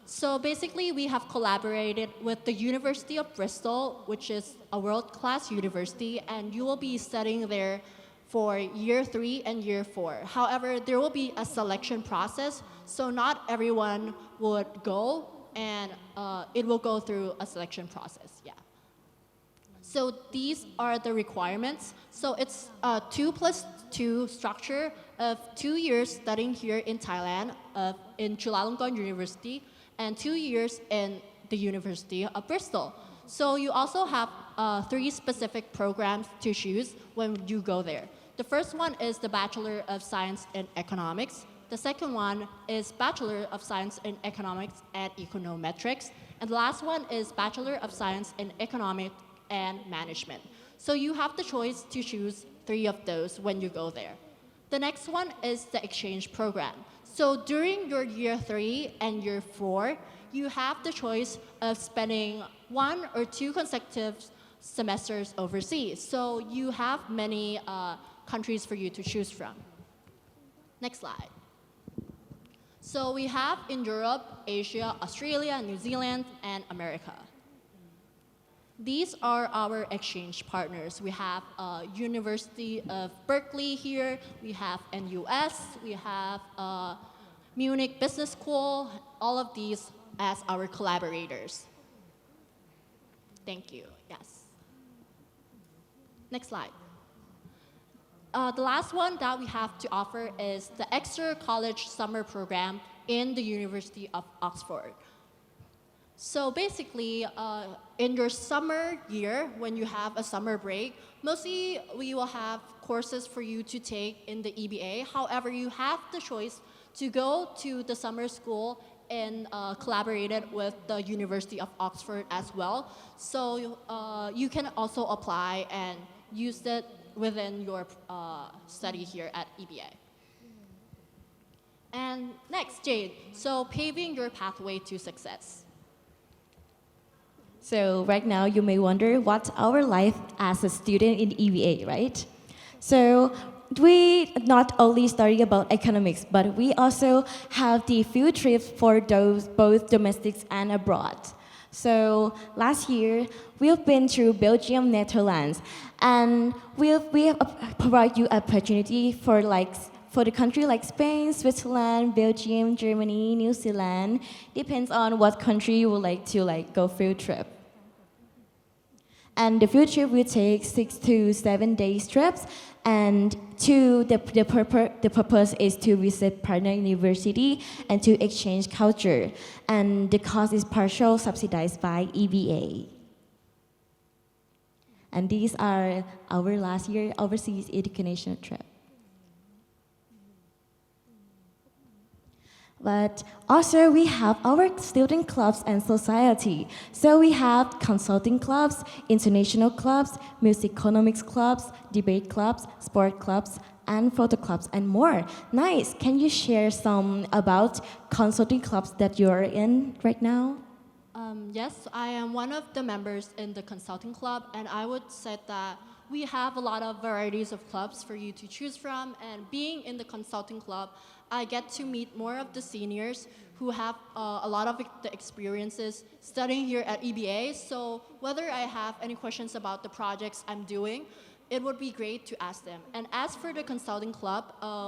So basically, we have collaborated with the University of Bristol, which is a world-class university, and you will be studying there for year 3 and year 4. However, there will be a selection process, so not everyone would go, and it will go through a selection process, yeah. So these are the requirements. So it's a 2+2 structure of 2 years studying here in Thailand, in Chulalongkorn University, and 2 years in the University of Bristol. So you also have 3 specific programs to choose when you go there. The first one is the Bachelor of Science in Economics. The second one is Bachelor of Science in Economics and Econometrics. And the last one is Bachelor of Science in Economics and Management. So you have the choice to choose 3 of those when you go there. The next one is the exchange program. So during your year 3 and year 4, you have the choice of spending 1 or 2 consecutive semesters overseas. So you have many countries for you to choose from. Next slide. So we have in Europe, Asia, Australia, New Zealand, and America. These are our exchange partners. We have University of Berkeley here, we have NUS, we have Munich Business School, all of these as our collaborators. Thank you, yes. Next slide. The last one that we have to offer is the Exeter College Summer Program in the University of Oxford. So basically, in your summer year, when you have a summer break, mostly we will have courses for you to take in the EBA. However, you have the choice to go to the summer school and collaborated with the University of Oxford as well. So you can also apply and use it within your study here at EBA. And next, Jade, so paving your pathway to success. So right now you may wonder what's our life as a student in EVA, right? So we not only study about economics, but we also have the field trips for those both domestics and abroad. So last year, we've been through Belgium, Netherlands, and we provide you opportunity for the country like Spain, Switzerland, Belgium, Germany, New Zealand. Depends on what country you would like to go field trip. And the field trip will take 6 to 7 days trips, and the purpose is to visit partner university and to exchange culture. And the cost is partial subsidized by EVA. And these are our last year overseas educational trip. But also we have our student clubs and society. So we have consulting clubs, international clubs, music economics clubs, debate clubs, sport clubs, and photo clubs, and more. Nice. Can you share some about consulting clubs that you're in right now? Yes, I am one of the members in the consulting club, and I would say that we have a lot of varieties of clubs for you to choose from, and being in the consulting club, I get to meet more of the seniors who have a lot of the experiences studying here at EBA. So whether I have any questions about the projects I'm doing, it would be great to ask them. And as for the consulting club,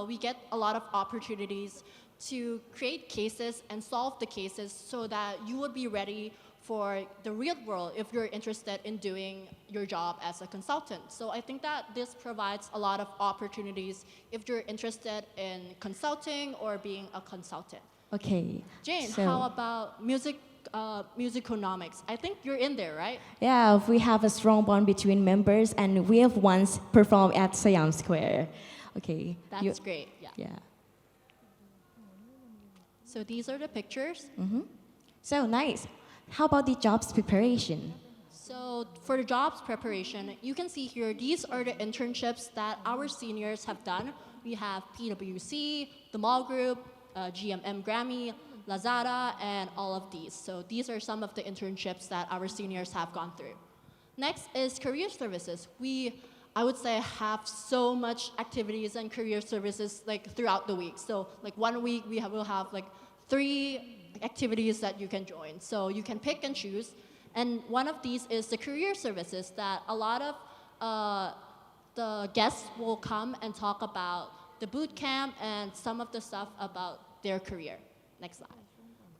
we get a lot of opportunities to create cases and solve the cases so that you would be ready for the real world if you're interested in doing your job as a consultant. So I think that this provides a lot of opportunities if you're interested in consulting or being a consultant. Okay. Jane, so, how about musiconomics? I think you're in there, right? Yeah, we have a strong bond between members, and we have once performed at Siam Square. Okay. That's great. Yeah. Yeah. So these are the pictures. So nice. How about the jobs preparation? So for the jobs preparation, you can see here, these are the internships that our seniors have done. We have PwC, the Mall Group, GMM Grammy, Lazada, and all of these. So these are some of the internships that our seniors have gone through. Next is career services. I would say, have so much activities and career services like throughout the week. So like 1 week will have like 3 activities that you can join. So you can pick and choose. And one of these is the career services that a lot of the guests will come and talk about the boot camp and some of the stuff about their career. Next slide.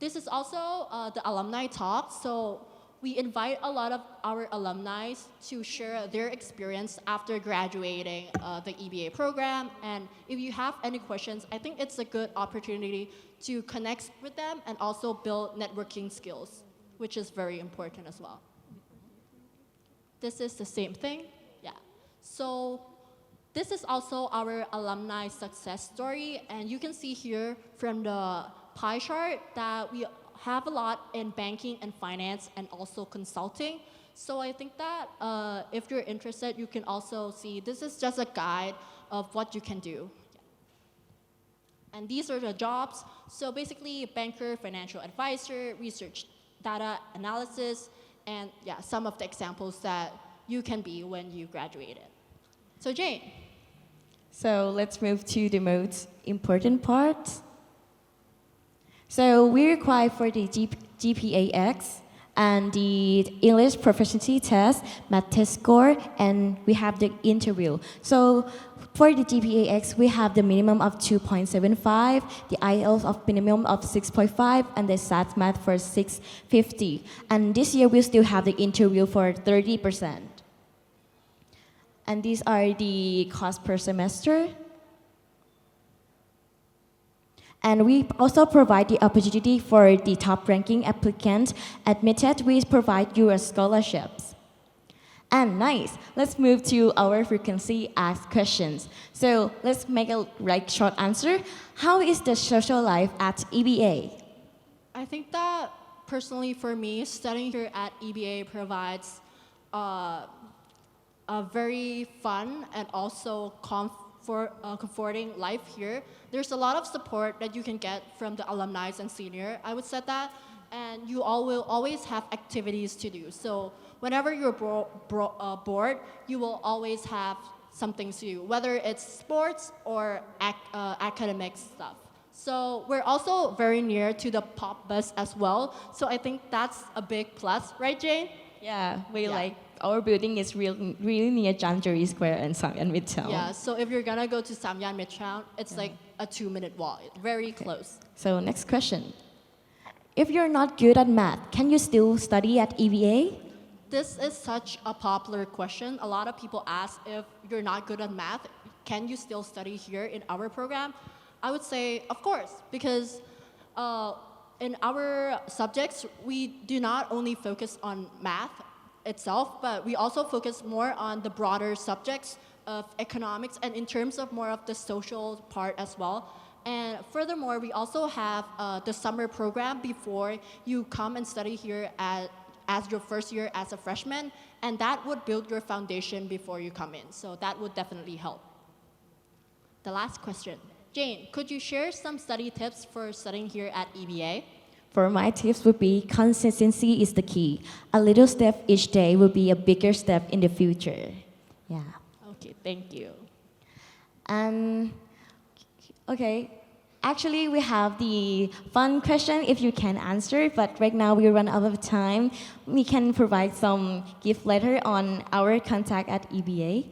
This is also the alumni talk. So we invite a lot of our alumni to share their experience after graduating the EBA program. And if you have any questions, I think it's a good opportunity to connect with them and also build networking skills, which is very important as well. This is the same thing. Yeah. So this is also our alumni success story. And you can see here from the pie chart that we have a lot in banking and finance and also consulting. So I think that if you're interested, you can also see this is just a guide of what you can do. And these are the jobs. So basically, banker, financial advisor, research, data analysis, and yeah, some of the examples that you can be when you graduated. So Jane. So let's move to the most important part. So we require for the GPAX and the English proficiency test, math test score, and we have the interview. So for the GPAX, we have the minimum of 2.75, the IELTS of minimum of 6.5, and the SAT math for 650. And this year we still have the interview for 30%. And these are the cost per semester. And we also provide the opportunity for the top-ranking applicant admitted. We provide you scholarships. And nice. Let's move to our frequently asked questions. So let's make a short answer. How is the social life at EBA? I think that personally for me, studying here at EBA provides a very fun and also comforting life here. There's a lot of support that you can get from the alumni and senior. I would say that, and you all will always have activities to do. So whenever you're bored, you will always have something to do, whether it's sports or academic stuff. So we're also very near to the pop bus as well. So I think that's a big plus, right, Jane? Yeah, our building is really near Janjari Square and Samyan Midtown. Yeah, so if you're gonna go to Samyan Midtown, it's like a 2-minute walk, very close. So next question. If you're not good at math, can you still study at EBA? This is such a popular question. A lot of people ask if you're not good at math, can you still study here in our program? I would say, of course, because in our subjects, we do not only focus on math itself, but we also focus more on the broader subjects of economics and in terms of more of the social part as well. And furthermore, we also have the summer program before you come and study here as your first year as a freshman, and that would build your foundation before you come in. So that would definitely help. The last question. Jane, could you share some study tips for studying here at EBA? For my tips would be consistency is the key. A little step each day will be a bigger step in the future. Yeah. Okay, thank you. Okay, actually we have the fun question if you can answer, but right now we run out of time. We can provide some gift letter on our contact at EBA.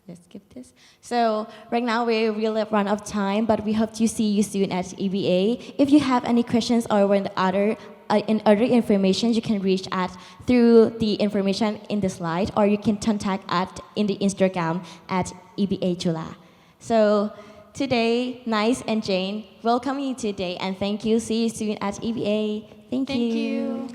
let's skip this. So right now we will run out of time, but we hope to see you soon at EBA. If you have any questions or in other information, you can reach at through the information in the slide, or you can contact at in the Instagram at EBA Chula. So today, Nice and Jane, welcome you today, and thank you. See you soon at EBA. Thank you.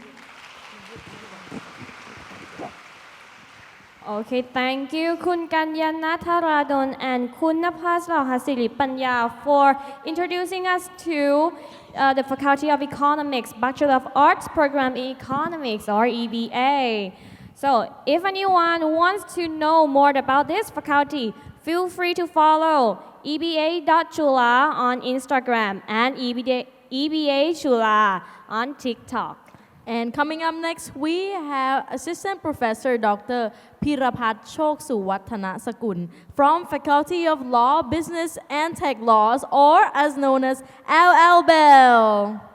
Okay, thank you, Kun Kanyana Tharadon and Kun Napas Hasili Panya for introducing us to the Faculty of Economics Bachelor of Arts Program in Economics, or EBA. So, if anyone wants to know more about this faculty, feel free to follow eba.chula on Instagram and EBA Chula on TikTok. And coming up next, we have Assistant Professor Dr. Pirapat Chok Suwathana Sakun from Faculty of Law, Business and Tech Laws, or as known as LL Bell.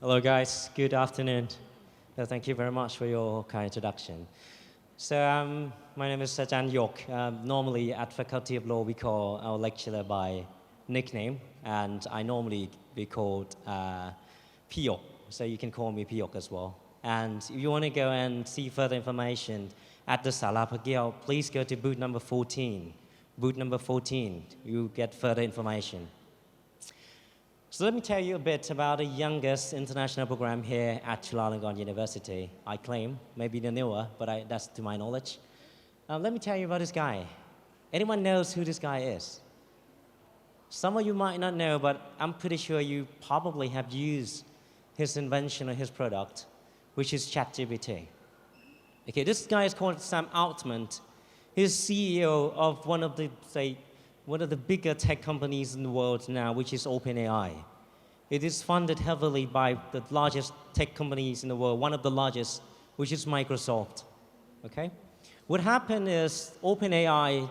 Hello guys, good afternoon. Thank you very much for your kind introduction. So my name is Sajan Yok. Normally at Faculty of Law we call our lecturer by nickname, and I normally be called Piyok, so you can call me Piyok as well. And if you want to go and see further information at the Sala Pagyal, please go to booth number 14. Booth number 14, you get further information. So let me tell you a bit about the youngest international program here at Chulalongkorn University. I claim, maybe the newer, but that's to my knowledge. Let me tell you about this guy. Anyone knows who this guy is? Some of you might not know, but I'm pretty sure you probably have used his invention or his product, which is ChatGPT. Okay, this guy is called Sam Altman. He's CEO of one of the bigger tech companies in the world now, which is OpenAI. It is funded heavily by the largest tech companies in the world, one of the largest, which is Microsoft. Okay? What happened is OpenAI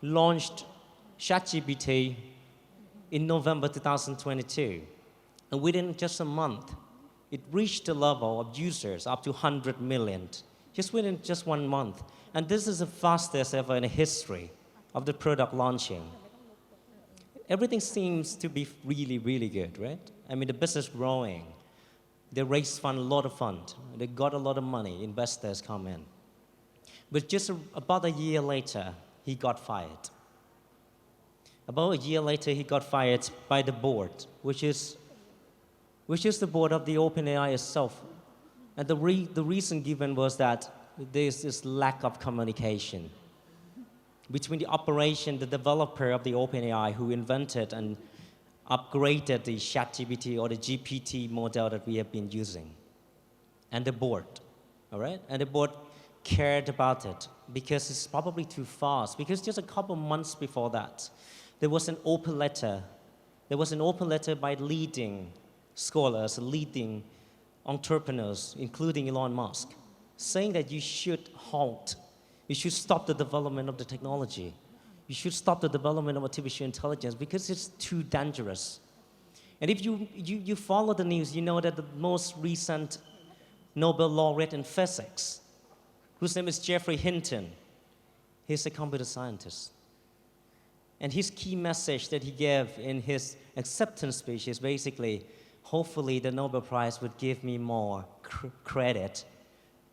launched ChatGPT in November 2022. And within just a month, it reached the level of users up to 100 million, just within just 1 month. And this is the fastest ever in the history of the product launching. Everything seems to be really, really good, right? I mean, the business growing. They raised a lot of funds. They got a lot of money. Investors come in. But just about a year later, he got fired. About a year later, he got fired by the board, which is the board of the OpenAI itself. And the reason given was that there's this lack of communication between the operation, the developer of the OpenAI who invented and upgraded the ChatGPT or the GPT model that we have been using, and the board, all right? And the board cared about it because it's probably too fast, because just a couple months before that, there was an open letter. There was an open letter by leading scholars, leading entrepreneurs, including Elon Musk, saying that you should halt. You should stop the development of the technology. You should stop the development of artificial intelligence because it's too dangerous. And if you follow the news, you know that the most recent Nobel laureate in physics, whose name is Geoffrey Hinton, he's a computer scientist. And his key message that he gave in his acceptance speech is basically, hopefully the Nobel Prize would give me more credit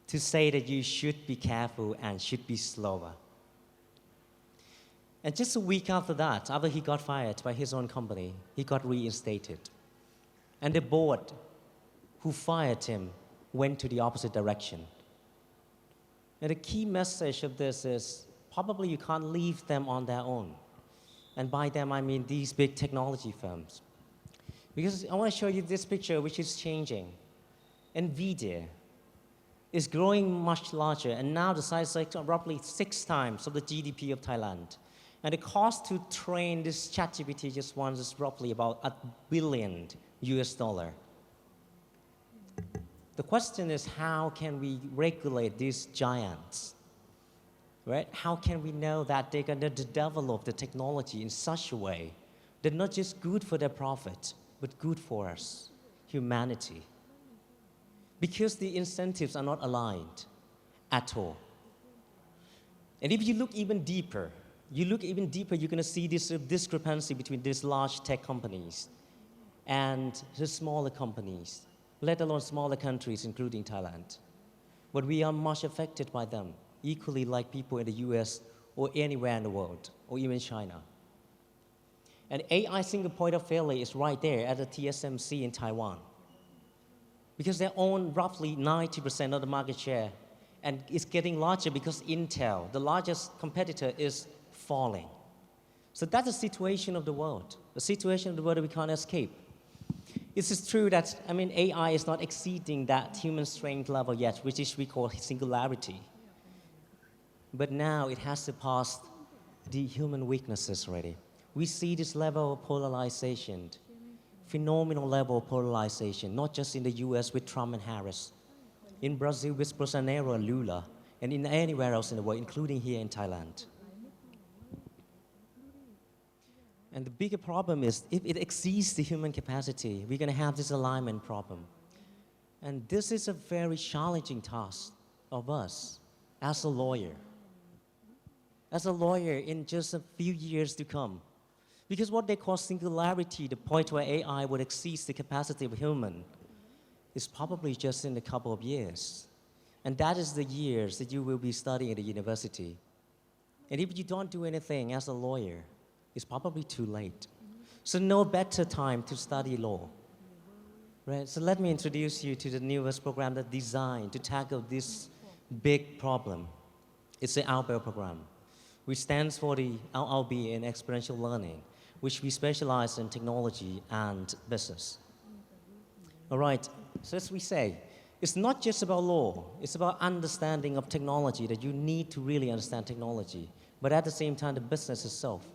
to say that you should be careful and should be slower. And just a week after that, after he got fired by his own company, he got reinstated. And the board who fired him went to the opposite direction. And the key message of this is probably you can't leave them on their own. And by them, I mean these big technology firms. Because I want to show you this picture, which is changing. NVIDIA is growing much larger, and now the size is like roughly 6 times of the GDP of Thailand. And the cost to train this ChatGPT just once is roughly about $1 billion US. The question is, how can we regulate these giants? Right? How can we know that they're going to develop the technology in such a way that not just good for their profit, but good for us, humanity? Because the incentives are not aligned at all. And if you look even deeper, you're going to see this discrepancy between these large tech companies and the smaller companies, let alone smaller countries, including Thailand. But we are much affected by them, equally like people in the US or anywhere in the world, or even China. And AI single point of failure is right there at the TSMC in Taiwan. Because they own roughly 90% of the market share, and it's getting larger because Intel, the largest competitor, is falling. So that's the situation of the world, the situation of the world that we can't escape. It is true that, AI is not exceeding that human strength level yet, which is we call singularity. But now it has surpassed the human weaknesses already. We see this level of polarization, phenomenal level of polarization, not just in the US with Trump and Harris, in Brazil with Bolsonaro and Lula, and in anywhere else in the world, including here in Thailand. And the bigger problem is, if it exceeds the human capacity, we're going to have this alignment problem. And this is a very challenging task of us as a lawyer. As a lawyer in just a few years to come. Because what they call singularity, the point where AI would exceed the capacity of human, is probably just in a couple of years. And that is the years that you will be studying at the university. And if you don't do anything as a lawyer, it's probably too late. So no better time to study law. Right? So let me introduce you to the newest program that's designed to tackle this big problem. It's the ALBEL program, which stands for the LLB in Experiential Learning, which we specialize in technology and business. All right, so as we say, it's not just about law, it's about understanding of technology, that you need to really understand technology, but at the same time, the business itself.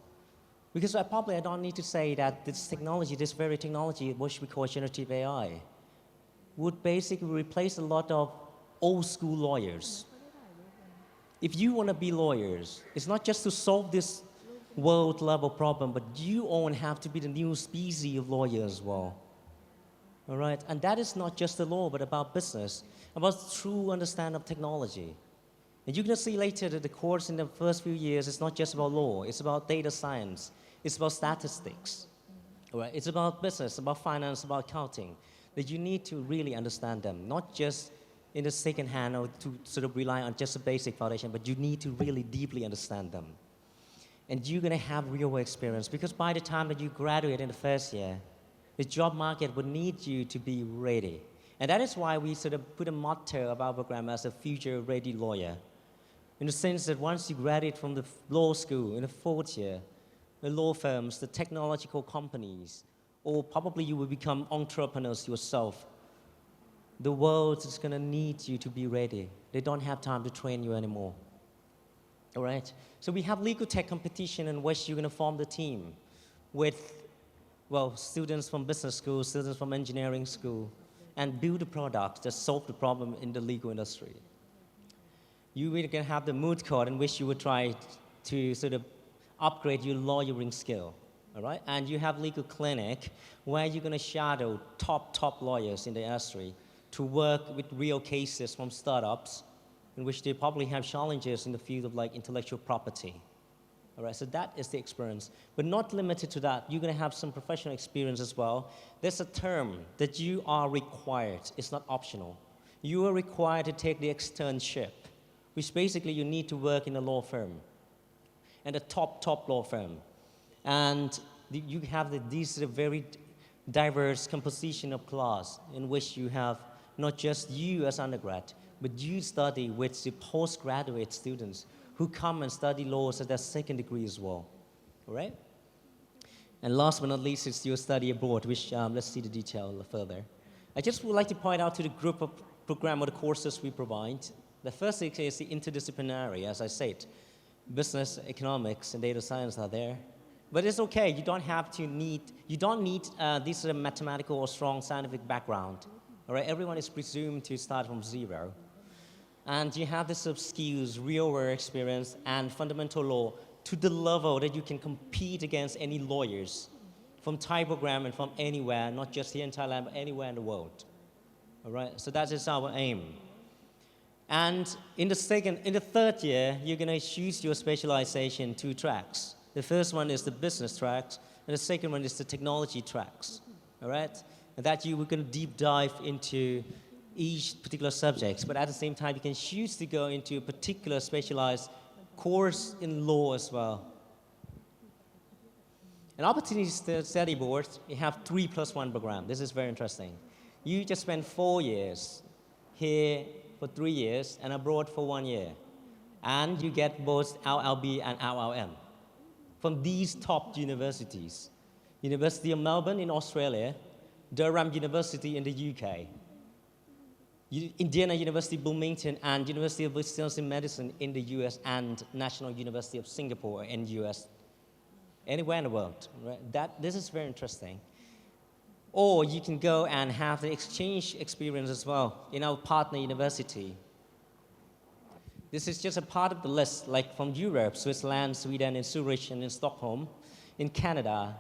Because I don't need to say that this technology, this very technology, which we call generative AI, would basically replace a lot of old school lawyers. If you want to be lawyers, it's not just to solve this world level problem, but you all have to be the new species of lawyers as well. All right? And that is not just the law, but about business, about true understanding of technology. And you're going to see later that the course in the first few years is not just about law, it's about data science, it's about statistics. All right? It's about business, about finance, about accounting, that you need to really understand them, not just in the second hand or to sort of rely on just a basic foundation, but you need to really deeply understand them. And you're going to have real experience, because by the time that you graduate in the first year, the job market would need you to be ready. And that is why we sort of put a motto of our program as a future-ready lawyer, in the sense that once you graduate from the law school in the fourth year, the law firms, the technological companies, or probably you will become entrepreneurs yourself, the world is going to need you to be ready. They don't have time to train you anymore. All right? So we have legal tech competition in which you're going to form the team with, students from business school, students from engineering school, and build a product that solve the problem in the legal industry. You will going to have the moot court in which you would try to sort of upgrade your lawyering skill. All right? And you have legal clinic where you're going to shadow top lawyers in the industry to work with real cases from startups in which they probably have challenges in the field of like intellectual property. All right, so that is the experience. But not limited to that, you're going to have some professional experience as well. There's a term that you are required. It's not optional. You are required to take the externship, which basically you need to work in a law firm, and a top law firm. And you have these very diverse composition of class in which you have not just you as undergrad, but you study with the postgraduate students who come and study laws at their second degree as well. All right? And last but not least is your study abroad, which let's see the detail further. I just would like to point out to the group of program or the courses we provide. The first is the interdisciplinary, as I said. Business, economics, and data science are there. But it's okay, you don't need this mathematical or strong scientific background. All right, everyone is presumed to start from zero. And you have this sort of skills, real world experience, and fundamental law to the level that you can compete against any lawyers from Thai program and from anywhere, not just here in Thailand, but anywhere in the world. All right, so that is our aim. And in the third year, you're going to choose your specialization 2 tracks. The first one is the business tracks, and the second one is the technology tracks. All right, and that you were going to deep dive into each particular subject, but at the same time, you can choose to go into a particular specialized course in law as well. An opportunity study board, you have 3+1 program. This is very interesting. You just spend 4 years here for 3 years and abroad for 1 year. And you get both LLB and LLM from these top universities. University of Melbourne in Australia, Durham University in the UK, Indiana University Bloomington, and University of Wisconsin-Madison in the US, and National University of Singapore in US. Anywhere in the world, right? This is very interesting. Or you can go and have the exchange experience as well in our partner university. This is just a part of the list, like from Europe, Switzerland, Sweden, in Zurich, and in Stockholm, in Canada,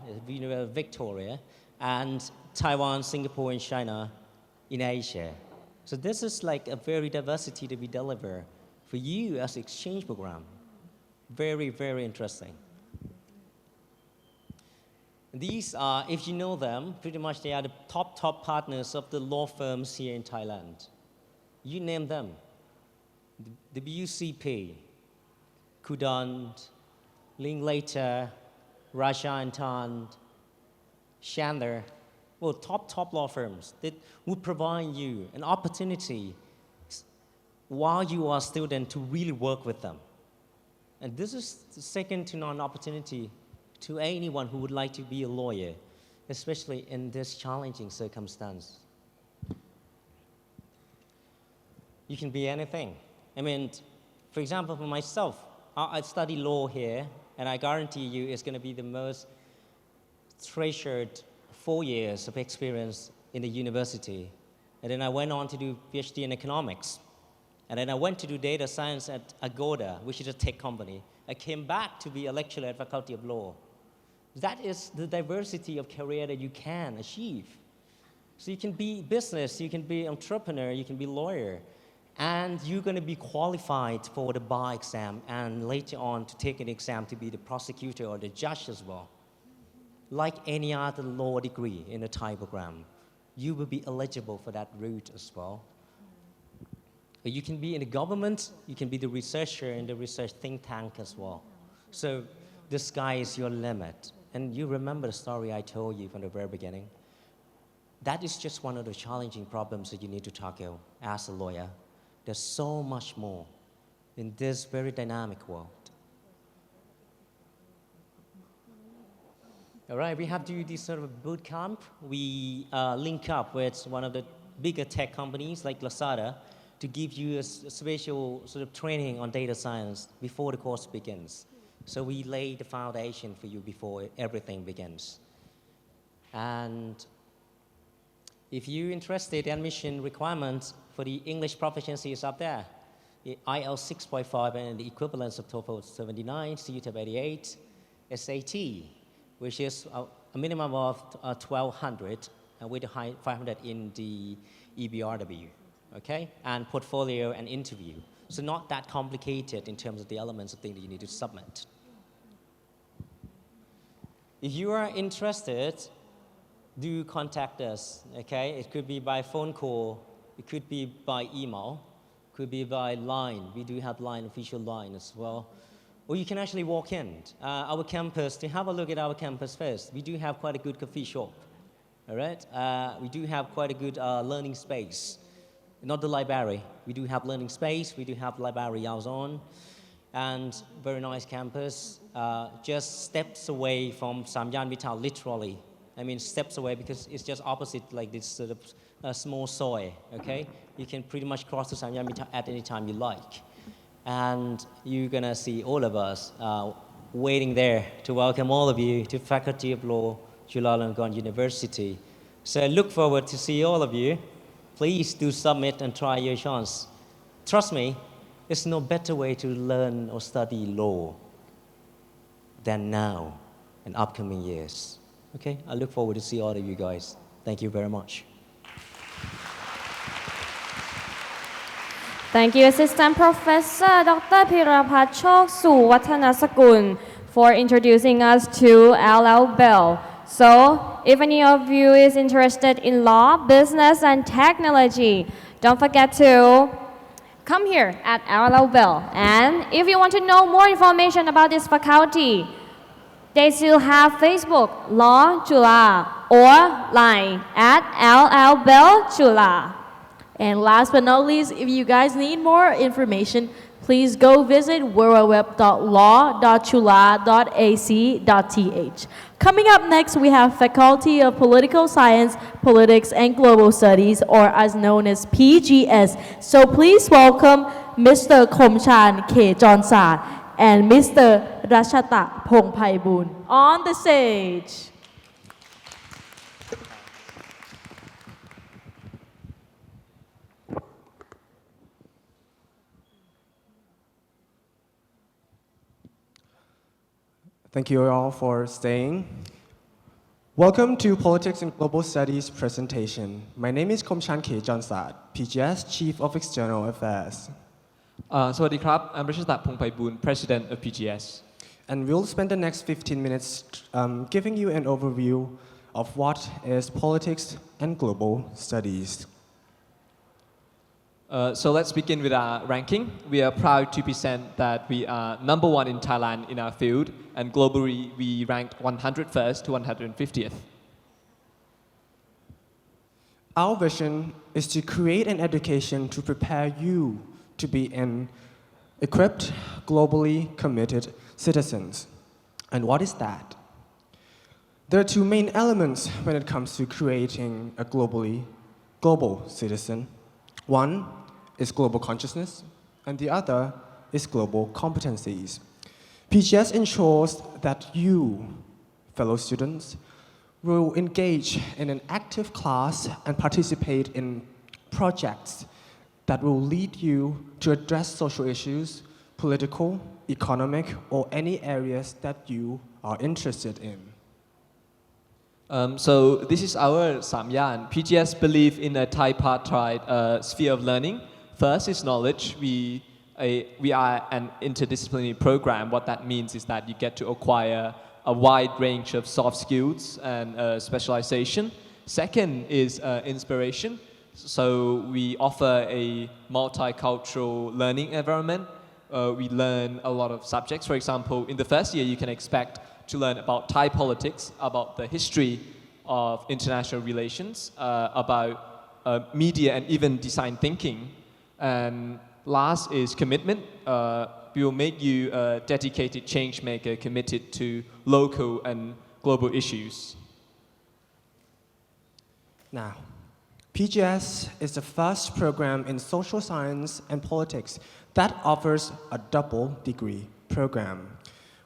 Victoria, and Taiwan, Singapore, and China in Asia. So this is like a very diversity that we deliver for you as an exchange program. Very, very interesting. These are, if you know them, pretty much they are the top partners of the law firms here in Thailand. You name them. The WCP, Kudant, Linklater, Raja and Tant, Chandler, well, top law firms that would provide you an opportunity while you are a student to really work with them. And this is the second to none opportunity to anyone who would like to be a lawyer, especially in this challenging circumstance. You can be anything. I mean, for example, for myself, I study law here, and I guarantee you it's going to be the most treasured 4 years of experience in the university. And then I went on to do PhD in economics. And then I went to do data science at Agoda, which is a tech company. I came back to be a lecturer at Faculty of Law. That is the diversity of career that you can achieve. So you can be business, you can be entrepreneur, you can be lawyer, and you're going to be qualified for the bar exam and later on to take an exam to be the prosecutor or the judge as well. Like any other law degree in the Thai program, you will be eligible for that route as well. You can be in the government, you can be the researcher in the research think tank as well. So the sky is your limit. And you remember the story I told you from the very beginning. That is just one of the challenging problems that you need to tackle as a lawyer. There's so much more in this very dynamic world. All right, we have to do this sort of boot camp. We link up with one of the bigger tech companies like Lazada to give you a special sort of training on data science before the course begins. So we lay the foundation for you before everything begins. And if you're interested, the admission requirements for the English proficiency is up there. The IELTS 6.5 and the equivalence of TOEFL 79, CUTEP 88, SAT, which is a minimum of 1,200 and with a high 500 in the EBRW, okay? And portfolio and interview. So not that complicated in terms of the elements of things that you need to submit. If you are interested, do contact us, okay? It could be by phone call, it could be by email, could be by line. We do have line, official line as well. Or you can actually walk in our campus to have a look at our campus first. We do have quite a good coffee shop, all right? We do have quite a good learning space. Not the library. We do have learning space. We do have library outside, and very nice campus. Just steps away from Samyan Midtown, literally. I mean, steps away because it's just opposite, like this sort of small soil. Okay, you can pretty much cross to Samyan Midtown at any time you like, and you're gonna see all of us waiting there to welcome all of you to Faculty of Law, Chulalongkorn University. So I look forward to see all of you. please do submit and try your chance. Trust me, there's no better way to learn or study law than now and upcoming years. Okay, I look forward to see all of you guys. Thank you very much. Thank you, Assistant Professor Dr. Pirapat Chok Suwatanasakun, for introducing us to LL Bell. So, if any of you is interested in law, business, and technology, don't forget to come here at LL Bell. And if you want to know more information about this faculty, they still have Facebook, Law Chula, or Line at LL Bell Chula. And last but not least, if you guys need more information, please go visit www.law.chula.ac.th. Coming up next, we have Faculty of Political Science, Politics, and Global Studies, or as known as PGS. So please welcome Mr. Komchan K. Jonsat and Mr. Rashata Pongpaiboon on the stage. Thank you all for staying. Welcome to Politics and Global Studies presentation. My name is Komchan K. Jonsat, PGS Chief of External Affairs. สวัสดีครับ I'm Rashata Pongpaiboon, President of PGS. And we'll spend the next 15 minutes giving you an overview of what is politics and global studies. So let's begin with our ranking. We are proud to present that we are number one in Thailand in our field, and globally we ranked 101st to 150th. Our vision is to create an education to prepare you to be an equipped, globally committed citizens. And what is that? There are two main elements when it comes to creating a global citizen. One is global consciousness, and the other is global competencies. PGS ensures that you, fellow students, will engage in an active class and participate in projects that will lead you to address social issues, political, economic, or any areas that you are interested in. So this is our Samyan. PGS believe in a tripartite sphere of learning. First is knowledge. We are an interdisciplinary program. What that means is that you get to acquire a wide range of soft skills and specialization. Second is inspiration. So we offer a multicultural learning environment. We learn a lot of subjects. For example, in the first year, you can expect to learn about Thai politics, about the history of international relations, about media and even design thinking. And last is commitment. We will make you a dedicated change maker committed to local and global issues. Now, PGS is the first program in social science and politics that offers a double degree program.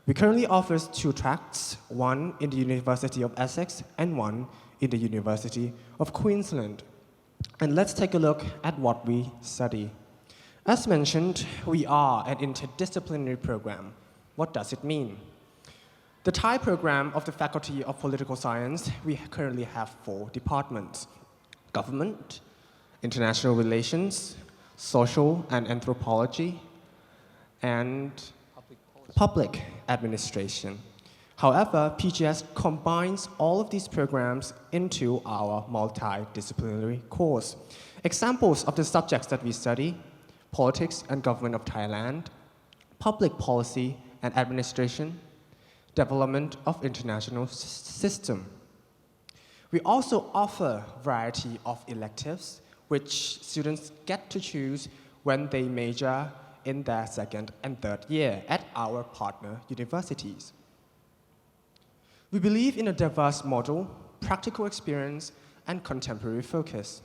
We currently offer 2 tracks, one in the University of Essex and one in the University of Queensland. And let's take a look at what we study. As mentioned, we are an interdisciplinary program. What does it mean? The Thai program of the Faculty of Political Science, we currently have 4 departments: government, international relations, social and anthropology, and public administration. However, PGS combines all of these programs into our multidisciplinary course. Examples of the subjects that we study: politics and government of Thailand, public policy and administration, development of international system. We also offer variety of electives which students get to choose when they major in their 2nd and 3rd year at our partner universities. We believe in a diverse model, practical experience, and contemporary focus.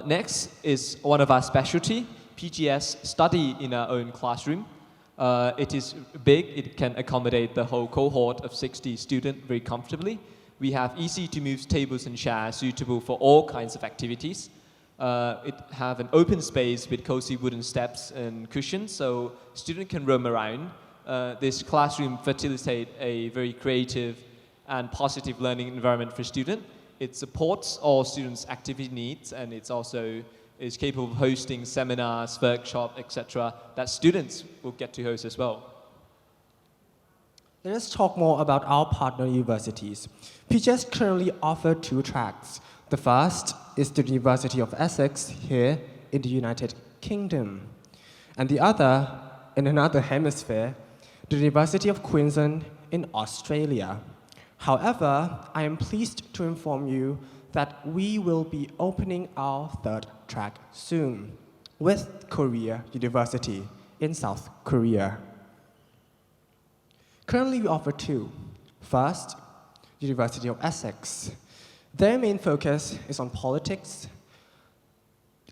Next is one of our specialty. PGS study in our own classroom. It is big. It can accommodate the whole cohort of 60 students very comfortably. We have easy-to-move tables and chairs suitable for all kinds of activities. It have an open space with cozy wooden steps and cushions, so students can roam around. This classroom facilitates a very creative and positive learning environment for students. It supports all students' activity needs, and it's also is capable of hosting seminars, workshops, etc. that students will get to host as well. Let us talk more about our partner universities. PGS currently offers 2 tracks. The first is the University of Essex here in the United Kingdom. And the other, in another hemisphere, the University of Queensland in Australia. However, I am pleased to inform you that we will be opening our 3rd track soon with Korea University in South Korea. Currently, we offer 2. First, University of Essex. Their main focus is on politics,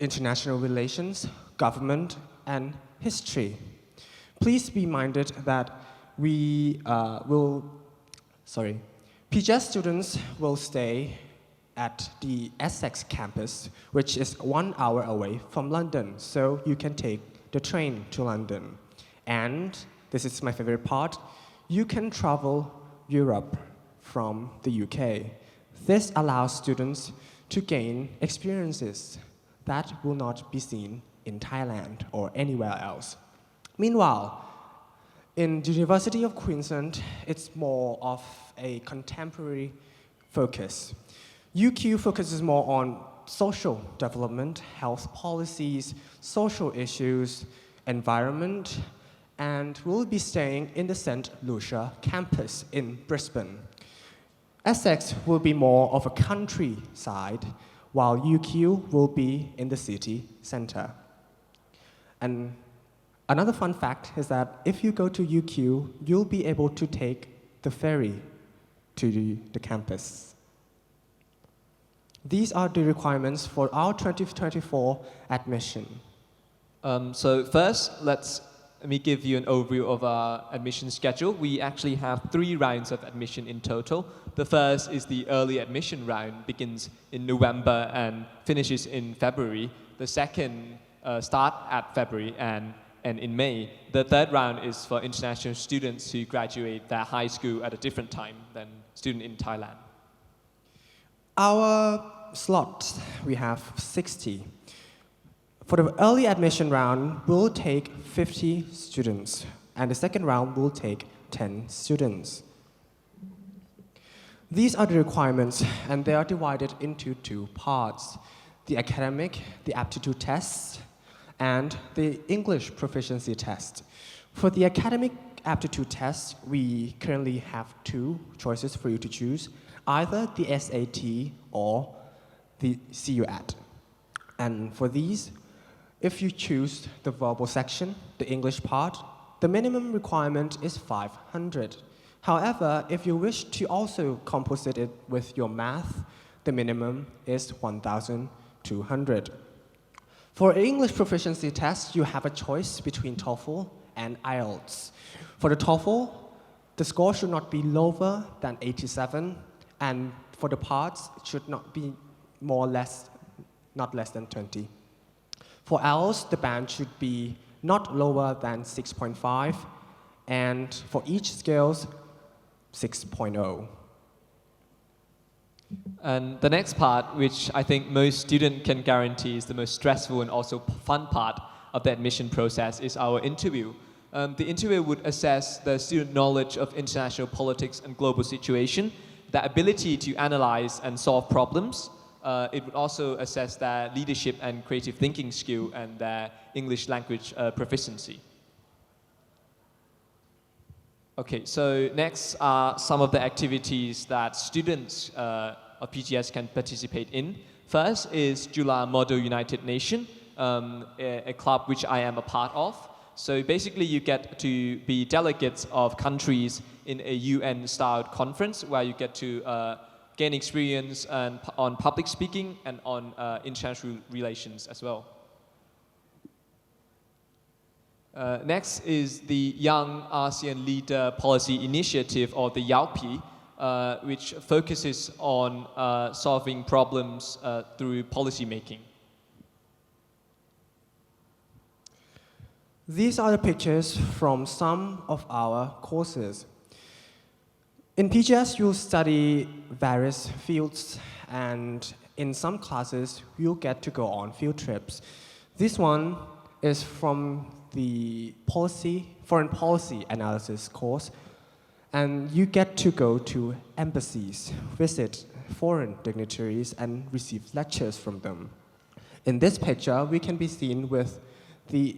international relations, government, and history. Please be minded that PGS students will stay at the Essex campus, which is 1 hour away from London, so you can take the train to London. And this is my favorite part, you can travel Europe from the UK. This allows students to gain experiences that will not be seen in Thailand or anywhere else. Meanwhile, in the University of Queensland, it's more of a contemporary focus. UQ focuses more on social development, health policies, social issues, environment, and we'll be staying in the St. Lucia campus in Brisbane. Essex will be more of a countryside, while UQ will be in the city center. And another fun fact is that if you go to UQ, you'll be able to take the ferry to the campus. These are the requirements for our 2024 admission. So first, let me give you an overview of our admission schedule. We actually have 3 rounds of admission in total. The first is the early admission round, begins in November and finishes in February. The second start at February and in May. The third round is for international students who graduate their high school at a different time than students in Thailand. Our slots, we have 60. For the early admission round, we'll take 50 students, and the second round will take 10 students. These are the requirements, and they are divided into 2 parts: the academic, the aptitude test, and the English proficiency test. For the academic aptitude test, we currently have 2 choices for you to choose, either the SAT or the CUAT. And for these, if you choose the verbal section, the English part, the minimum requirement is 500. However, if you wish to also composite it with your math, the minimum is 1,200. For English proficiency test, you have a choice between TOEFL and IELTS. For the TOEFL, the score should not be lower than 87, and for the parts, it should not be not less than 20. For IELTS, the band should be not lower than 6.5, and for each scales, 6.0. And the next part, which I think most students can guarantee is the most stressful and also fun part of the admission process, is our interview. The interview would assess the student knowledge of international politics and global situation, the ability to analyze and solve problems. It would also assess their leadership and creative thinking skill and their English language proficiency. Okay, so next are some of the activities that students of PGS can participate in. First is July Model United Nations, a club which I am a part of. So basically you get to be delegates of countries in a UN-style conference where you get to gain experience on public speaking and on international relations as well. Next is the Young ASEAN Leader Policy Initiative, or the YALPI. which focuses on solving problems through policy making. These are the pictures from some of our courses. In PGS, you'll study various fields, and in some classes, you'll get to go on field trips. This one is from the foreign policy analysis course, and you get to go to embassies, visit foreign dignitaries, and receive lectures from them. In this picture, we can be seen with the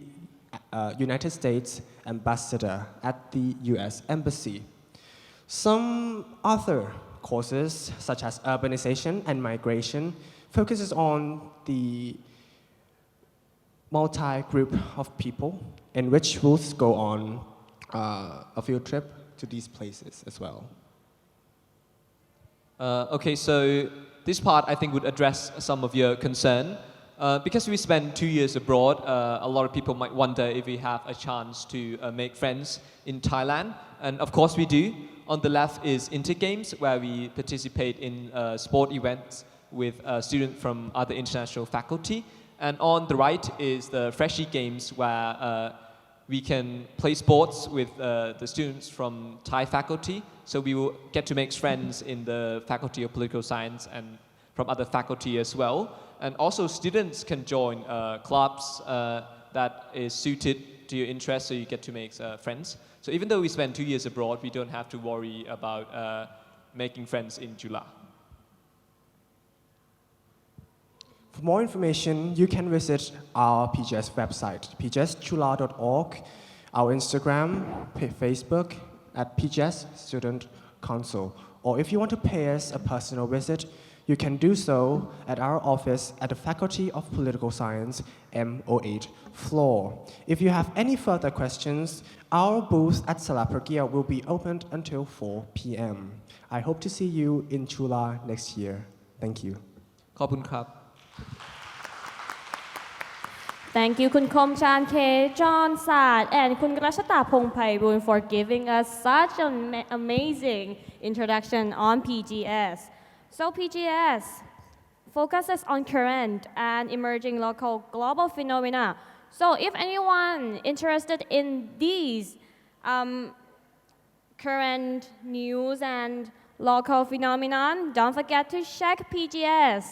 United States ambassador at the US Embassy. Some other courses, such as urbanization and migration, focuses on the multi-group of people in which we'll go on a field trip to these places as well. Okay, so this part I think would address some of your concern. Because we spent 2 years abroad, a lot of people might wonder if we have a chance to make friends in Thailand. And of course we do. On the left is Intergames, where we participate in sport events with students from other international faculty. And on the right is the Freshie Games, where we can play sports with the students from Thai faculty. So we will get to make friends in the Faculty of Political Science and from other faculty as well. And also students can join clubs that is suited to your interests, so you get to make friends. So even though we spend 2 years abroad, we don't have to worry about making friends in Chula. For more information, you can visit our PGS website, pgschula.org, our Instagram, Facebook, at PGS Student Council. Or if you want to pay us a personal visit, you can do so at our office at the Faculty of Political Science, M08 floor. If you have any further questions, our booth at Salapragia will be opened until 4 p.m. I hope to see you in Chula next year. Thank you. ขอบคุณครับ Thank you คุณคมชานเคจอห์นศาสตร์ and คุณรัชตาพงษ์ไพบูลย์ for giving us such an amazing introduction on PGS. So PGS focuses on current and emerging local global phenomena. So if anyone interested in these current news and local phenomenon, don't forget to check PGS.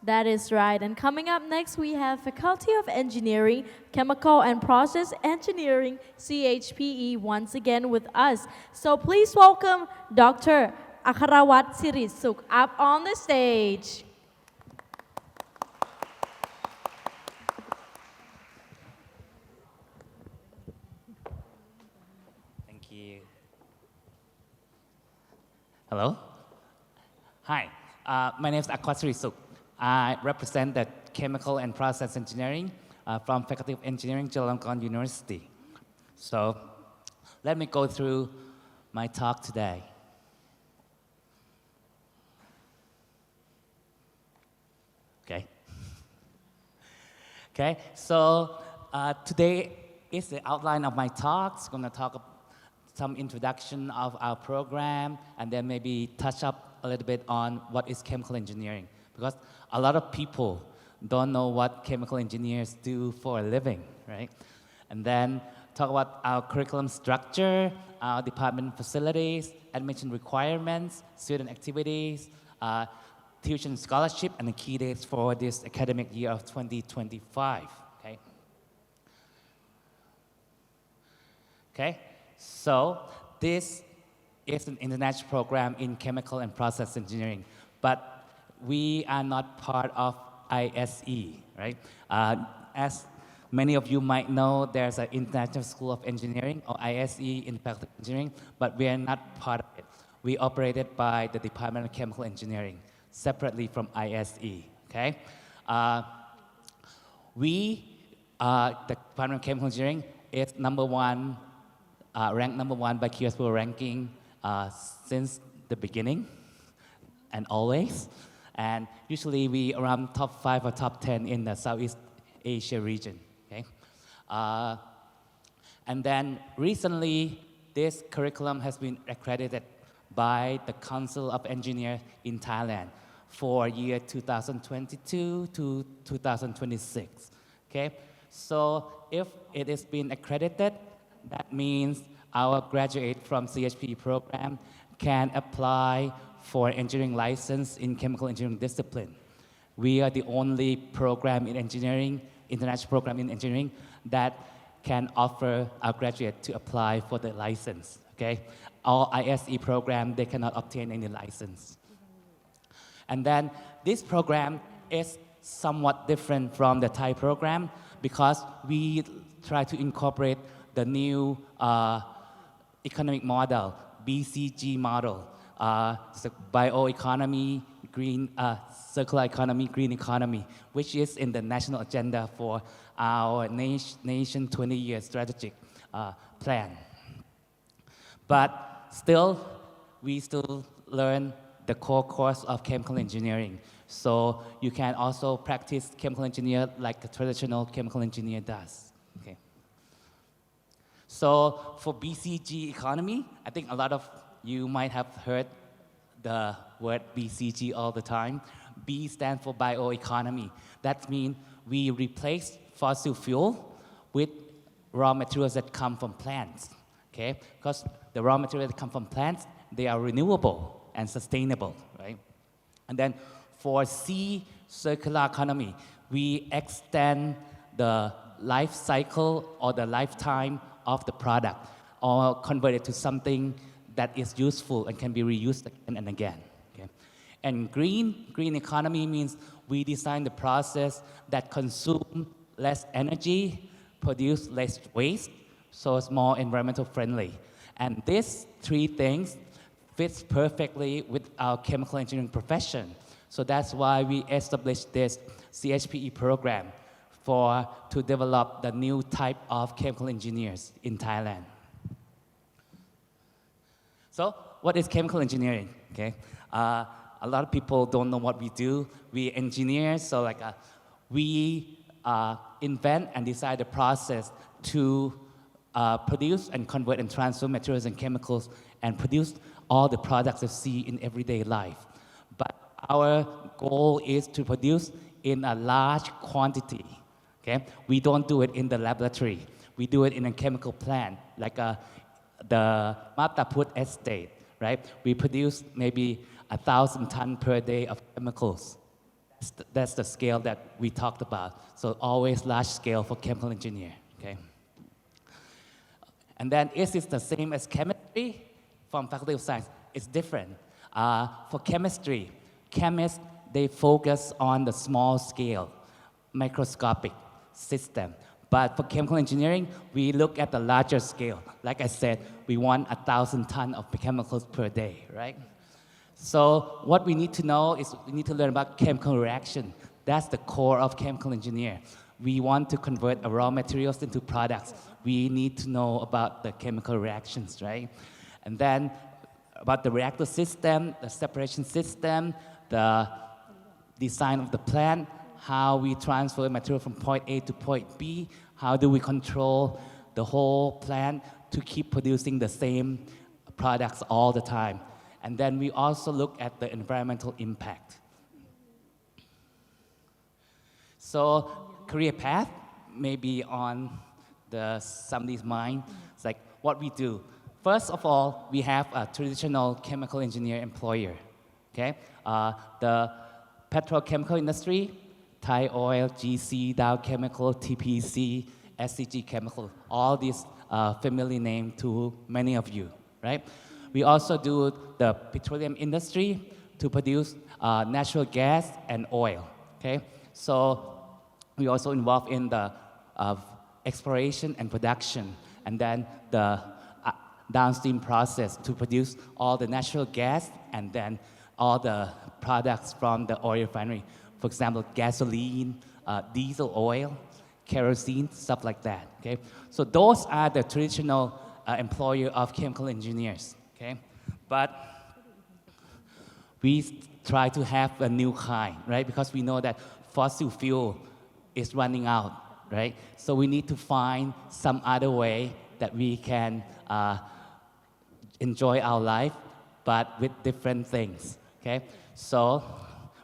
That is right. And coming up next, we have Faculty of Engineering, Chemical and Process Engineering, CHPE, once again with us. So please welcome Dr. Akharawat Sirisuk up on the stage. Thank you. Hello. Hi, my name is Akwat Sirisuk. I represent the Chemical and Process Engineering from Faculty of Engineering, Chulalongkorn University. So let me go through my talk today. Okay. Okay, so today is the outline of my talk. I'm going to talk about some introduction of our program and then maybe touch up a little bit on what is chemical engineering, because a lot of people don't know what chemical engineers do for a living, right? And then talk about our curriculum structure, our department facilities, admission requirements, student activities, tuition scholarship, and the key dates for this academic year of 2025, okay? Okay, so this is an international program in chemical and process engineering, but we are not part of ISE, right? As many of you might know, there's an International School of Engineering, or ISE, in Faculty of Engineering, but we are not part of it. We operated by the Department of Chemical Engineering, separately from ISE, okay? The Department of Chemical Engineering is number one, ranked number one by QS World Ranking since the beginning and always. And usually we around top 5 or top 10 in the Southeast Asia region, okay? And then recently, this curriculum has been accredited by the Council of Engineers in Thailand for year 2022 to 2026. Okay, so if it is being accredited, that means our graduate from CHP program can apply for engineering license in chemical engineering discipline. We are the only program in engineering, international program in engineering, that can offer our graduate to apply for the license, okay? All ISE program, they cannot obtain any license. And then this program is somewhat different from the Thai program because we try to incorporate the new economic model, BCG model, so bioeconomy, green, circular economy, green economy, which is in the national agenda for our nation 20-year strategic plan. But still, we still learn the core course of chemical engineering. So you can also practice chemical engineer like a traditional chemical engineer does. Okay. So for BCG economy, I think a lot of you might have heard the word BCG all the time. B stands for bioeconomy. That means we replace fossil fuel with raw materials that come from plants. Okay? Because the raw materials that come from plants, they are renewable and sustainable, right? And then for C, circular economy, we extend the life cycle or the lifetime of the product or convert it to something that is useful and can be reused again and again. Okay? And green economy means we design the process that consume less energy, produce less waste, so it's more environmental friendly. And these three things fits perfectly with our chemical engineering profession. So that's why we established this CHPE program to develop the new type of chemical engineers in Thailand. So what is chemical engineering? Okay, a lot of people don't know what we do. We engineer, so we invent and design the process to produce and convert and transfer materials and chemicals and produce all the products you see in everyday life. But our goal is to produce in a large quantity. Okay, we don't do it in the laboratory. We do it in a chemical plant, like the Maptaput estate, right? We produce maybe 1,000 tons per day of chemicals. That's the scale that we talked about. So always large scale for chemical engineer, okay? And then is it the same as chemistry? From Faculty of Science, it's different. For chemistry, chemists, they focus on the small scale, microscopic system. But for chemical engineering, we look at the larger scale. Like I said, we want 1,000 tons of chemicals per day, right? So what we need to know is we need to learn about chemical reaction. That's the core of chemical engineer. We want to convert raw materials into products. We need to know about the chemical reactions, right? And then about the reactor system, the separation system, the design of the plant, how we transfer material from point A to point B, how do we control the whole plant to keep producing the same products all the time. And then we also look at the environmental impact. So career path may be on somebody's mind. It's like what we do. First of all, we have a traditional chemical engineer employer. Okay, the petrochemical industry, Thai Oil, GC, Dow Chemical, TPC, SCG Chemical, all these familiar names to many of you, right? We also do the petroleum industry to produce natural gas and oil, okay? So we also involved in the exploration and production, and then the downstream process to produce all the natural gas and then all the products from the oil refinery. For example, gasoline, diesel oil, kerosene, stuff like that, okay? So those are the traditional employer of chemical engineers, okay? But we try to have a new kind, right? Because we know that fossil fuel is running out, right? So we need to find some other way that we can enjoy our life but with different things. Okay, so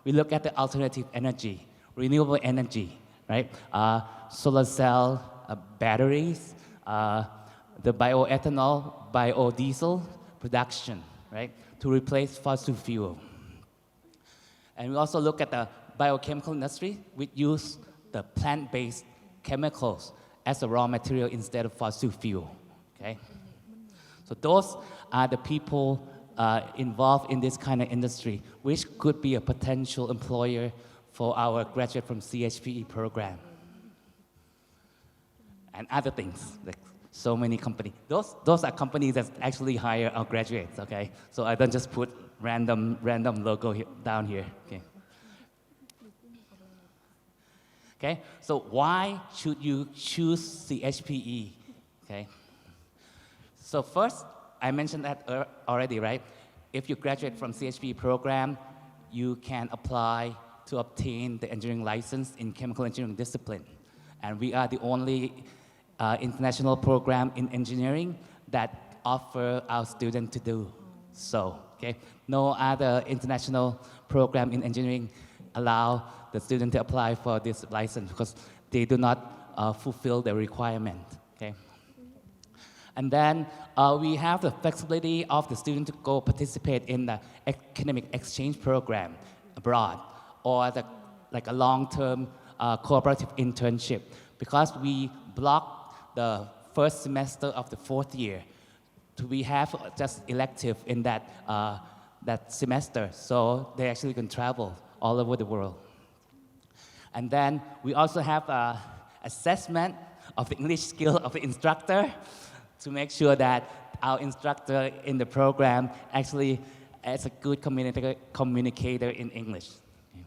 we look at the alternative energy, renewable energy, right? Solar cell, batteries, the bioethanol, biodiesel production, right? To replace fossil fuel. And we also look at the biochemical industry, which use the plant-based chemicals as a raw material instead of fossil fuel, okay? So those are the people involved in this kind of industry, which could be a potential employer for our graduate from CHPE program. And other things, like so many companies. Those are companies that actually hire our graduates, okay? So I don't just put random logo down here, okay? Okay, so why should you choose CHPE, okay? So first, I mentioned that already, right? If you graduate from CHPE program, you can apply to obtain the engineering license in chemical engineering discipline. And we are the only international program in engineering that offer our students to do so, okay? No other international program in engineering allow the student to apply for this license because they do not fulfill the requirement, okay? And then we have the flexibility of the student to go participate in the academic exchange program abroad or like a long-term cooperative internship because we block the first semester of the fourth year. We have just elective in that semester, so they actually can travel all over the world. And then we also have assessment of the English skill of the instructor to make sure that our instructor in the program actually is a good communicator in English. Okay.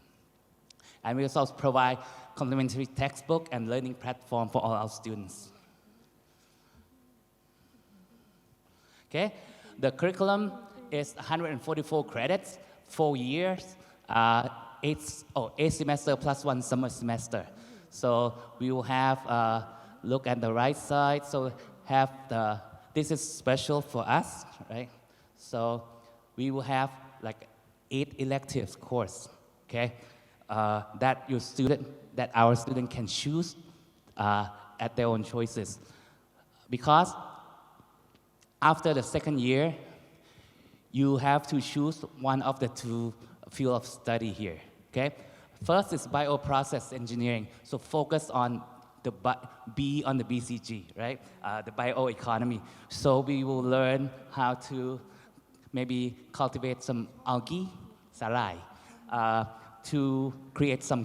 And we also provide complimentary textbook and learning platform for all our students. Okay, the curriculum is 144 credits, 4 years, 8 semester plus 1 summer semester. So we will have look at the right side. So have this is special for us, right? So we will have like 8 electives course, okay? That our student can choose at their own choices. Because after the second year, you have to choose one of the 2 fields of study here, okay? First is bioprocess engineering, so focus on the B on the BCG, right? The bioeconomy. So we will learn how to maybe cultivate some algae, sarai, to create some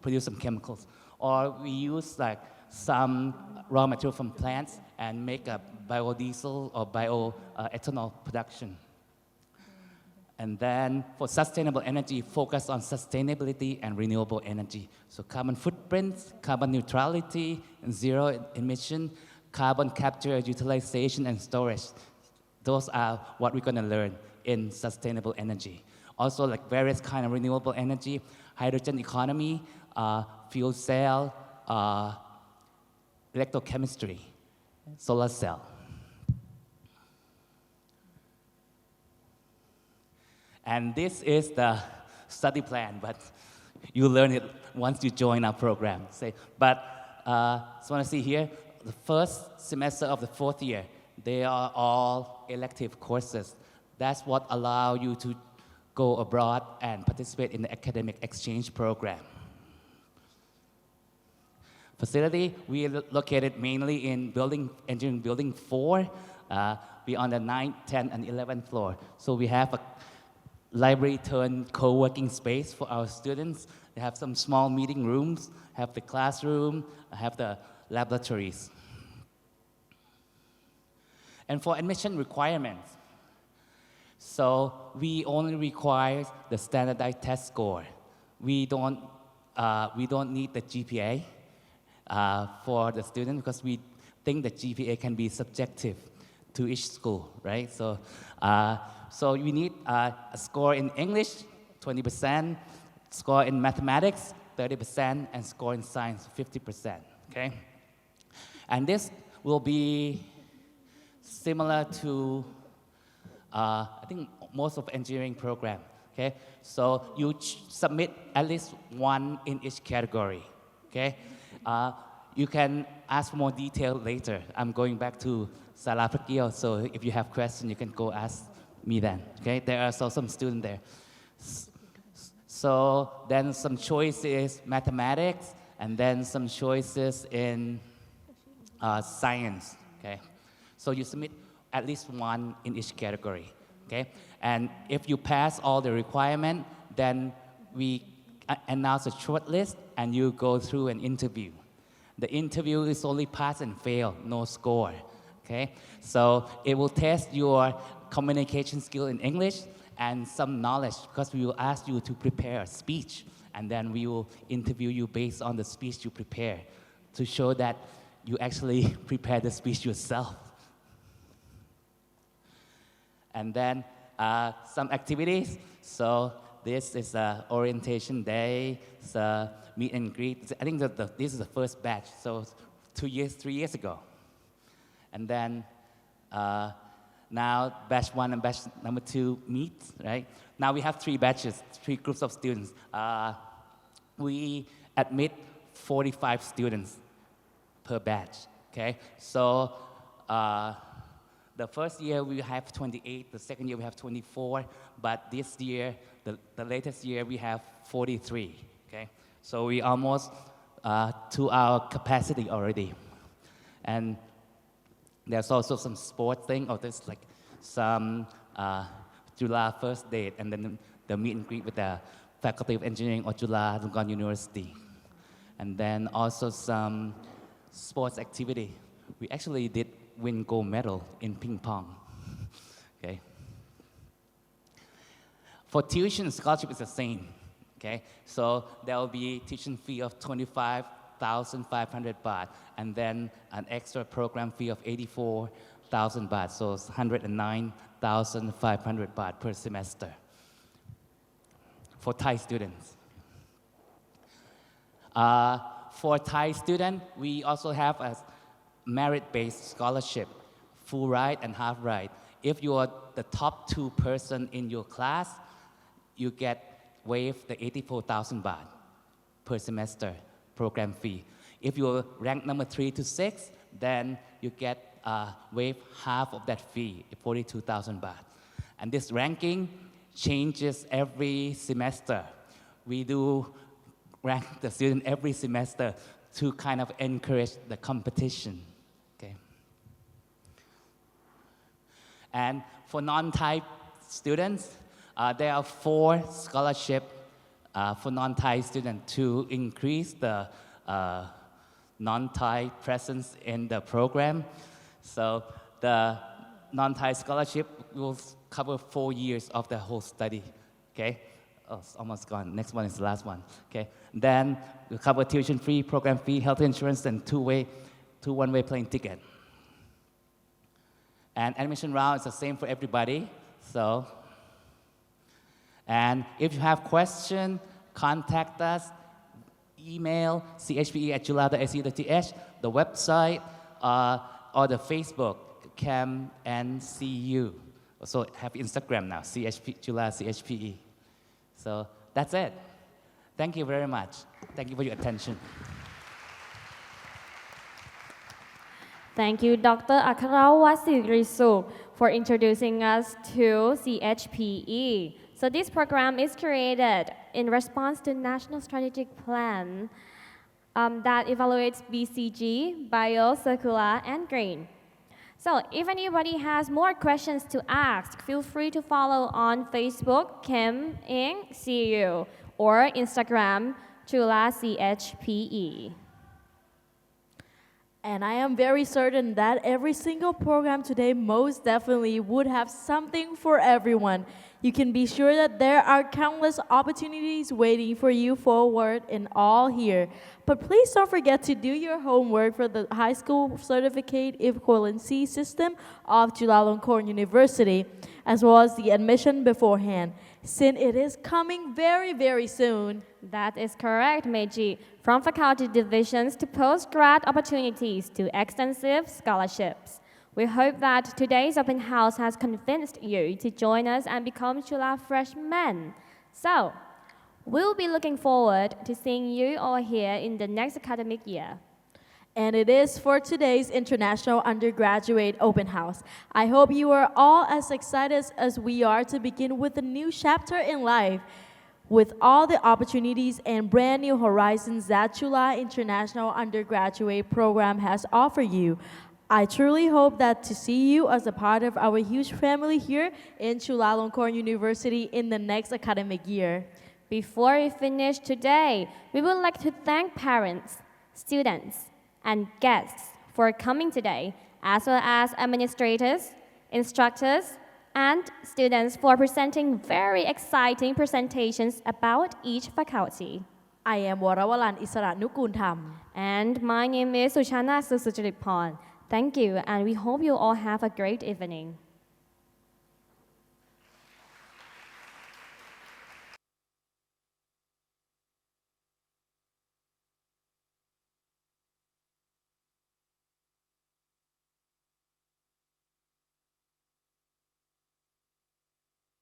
produce some chemicals. Or we use like some raw material from plants and make a biodiesel or bioethanol production. And then for sustainable energy, focus on sustainability and renewable energy. So carbon footprints, carbon neutrality, and zero emission, carbon capture, utilization, and storage. Those are what we're gonna learn in sustainable energy. Also like various kind of renewable energy, hydrogen economy, fuel cell, electrochemistry, solar cell. And this is the study plan, but you learn it once you join our program. But just want to see here, the first semester of the fourth year, they are all elective courses. That's what allow you to go abroad and participate in the academic exchange program. Facility, we are located mainly in engineering building 4. We're on the 9th, 10th, and 11th floor. So we have a library turned co-working space for our students. They have some small meeting rooms, have the classroom, have the laboratories. And for admission requirements, so we only require the standardized test score. We don't need the GPA for the student because we think the GPA can be subjective to each school, right? So we need a score in English, 20%, score in mathematics, 30%, and score in science, 50%, okay? And this will be similar to I think most of engineering program. Okay, so you submit at least one in each category. Okay, you can ask for more detail later. I'm going back to Sala Prakio, so if you have questions, you can go ask me then. Okay, there are also some students there. So then some choices mathematics, and then some choices in science. Okay, so you submit at least one in each category. Okay, and if you pass all the requirement, then we announce a short list, and you go through an interview. The interview is only pass and fail, no score. Okay, so it will test your communication skill in English and some knowledge, because we will ask you to prepare a speech, and then we will interview you based on the speech you prepare to show that you actually prepare the speech yourself. And then some activities. So this is a orientation day, it's a meet and greet. I think that this is the first batch, so 3 years ago. And then now batch 1 and batch number 2 meet, right? Now we have 3 batches, 3 groups of students. We admit 45 students per batch, okay? So the first year we have 28, the second year we have 24, but this year, the latest year, we have 43, okay? So we almost to our capacity already. And there's also some sport thing, or there's like some Jula first date, and then the meet and greet with the Faculty of Engineering of Chulalongkorn University. And then also some sports activity. We actually did win gold medal in ping pong. Okay. For tuition, scholarship is the same. Okay, so there will be tuition fee of 25,500 baht, and then an extra program fee of 84,000 baht, so it's 109,500 baht per semester for Thai students. For Thai students, we also have a merit-based scholarship, full ride and half ride. If you are the top 2 person in your class, you get waived the 84,000 baht per semester program fee. If you're ranked number 3 to 6, then you get waived half of that fee, 42,000 baht. And this ranking changes every semester. We do rank the student every semester to kind of encourage the competition. Okay. And for non-Thai students, there are 4 scholarships for non-Thai students to increase the non-Thai presence in the program. So the non-Thai scholarship will cover 4 years of the whole study. Okay. Oh, it's almost gone. Next one is the last one. Okay. Then we'll cover tuition fee, program fee, health insurance, and 2 one-way plane ticket. And admission round is the same for everybody. So, and if you have questions, contact us. Email chpe@chula.ac.th, the website, or the Facebook, CAM&CU. Also have Instagram now, Chula CHPE. So that's it. Thank you very much. Thank you for your attention. Thank you, Dr. Akarawasirisu, for introducing us to CHPE. So this program is created in response to National Strategic Plan that evaluates BCG, Bio, Circular, and Green. So if anybody has more questions to ask, feel free to follow on Facebook, Chem Inc. CU, or Instagram, Chula CHPE. And I am very certain that every single program today most definitely would have something for everyone. You can be sure that there are countless opportunities waiting for you forward in all here. But please don't forget to do your homework for the high school certificate equivalency system of Chulalongkorn University, as well as the admission beforehand, since it is coming very, very soon. That is correct, Meiji. From faculty divisions to postgrad opportunities to extensive scholarships. We hope that today's open house has convinced you to join us and become Chula freshmen. So, we'll be looking forward to seeing you all here in the next academic year. And it is for today's International Undergraduate Open House. I hope you are all as excited as we are to begin with a new chapter in life, with all the opportunities and brand new horizons that Chula International Undergraduate Program has offered you. I truly hope that to see you as a part of our huge family here in Chulalongkorn University in the next academic year. Before we finish today, we would like to thank parents, students, and guests for coming today, as well as administrators, instructors, and students for presenting very exciting presentations about each faculty. I am Warawalan Isara Nukun Tham. And my name is Suchana Susuchariporn. Thank you, and we hope you all have a great evening.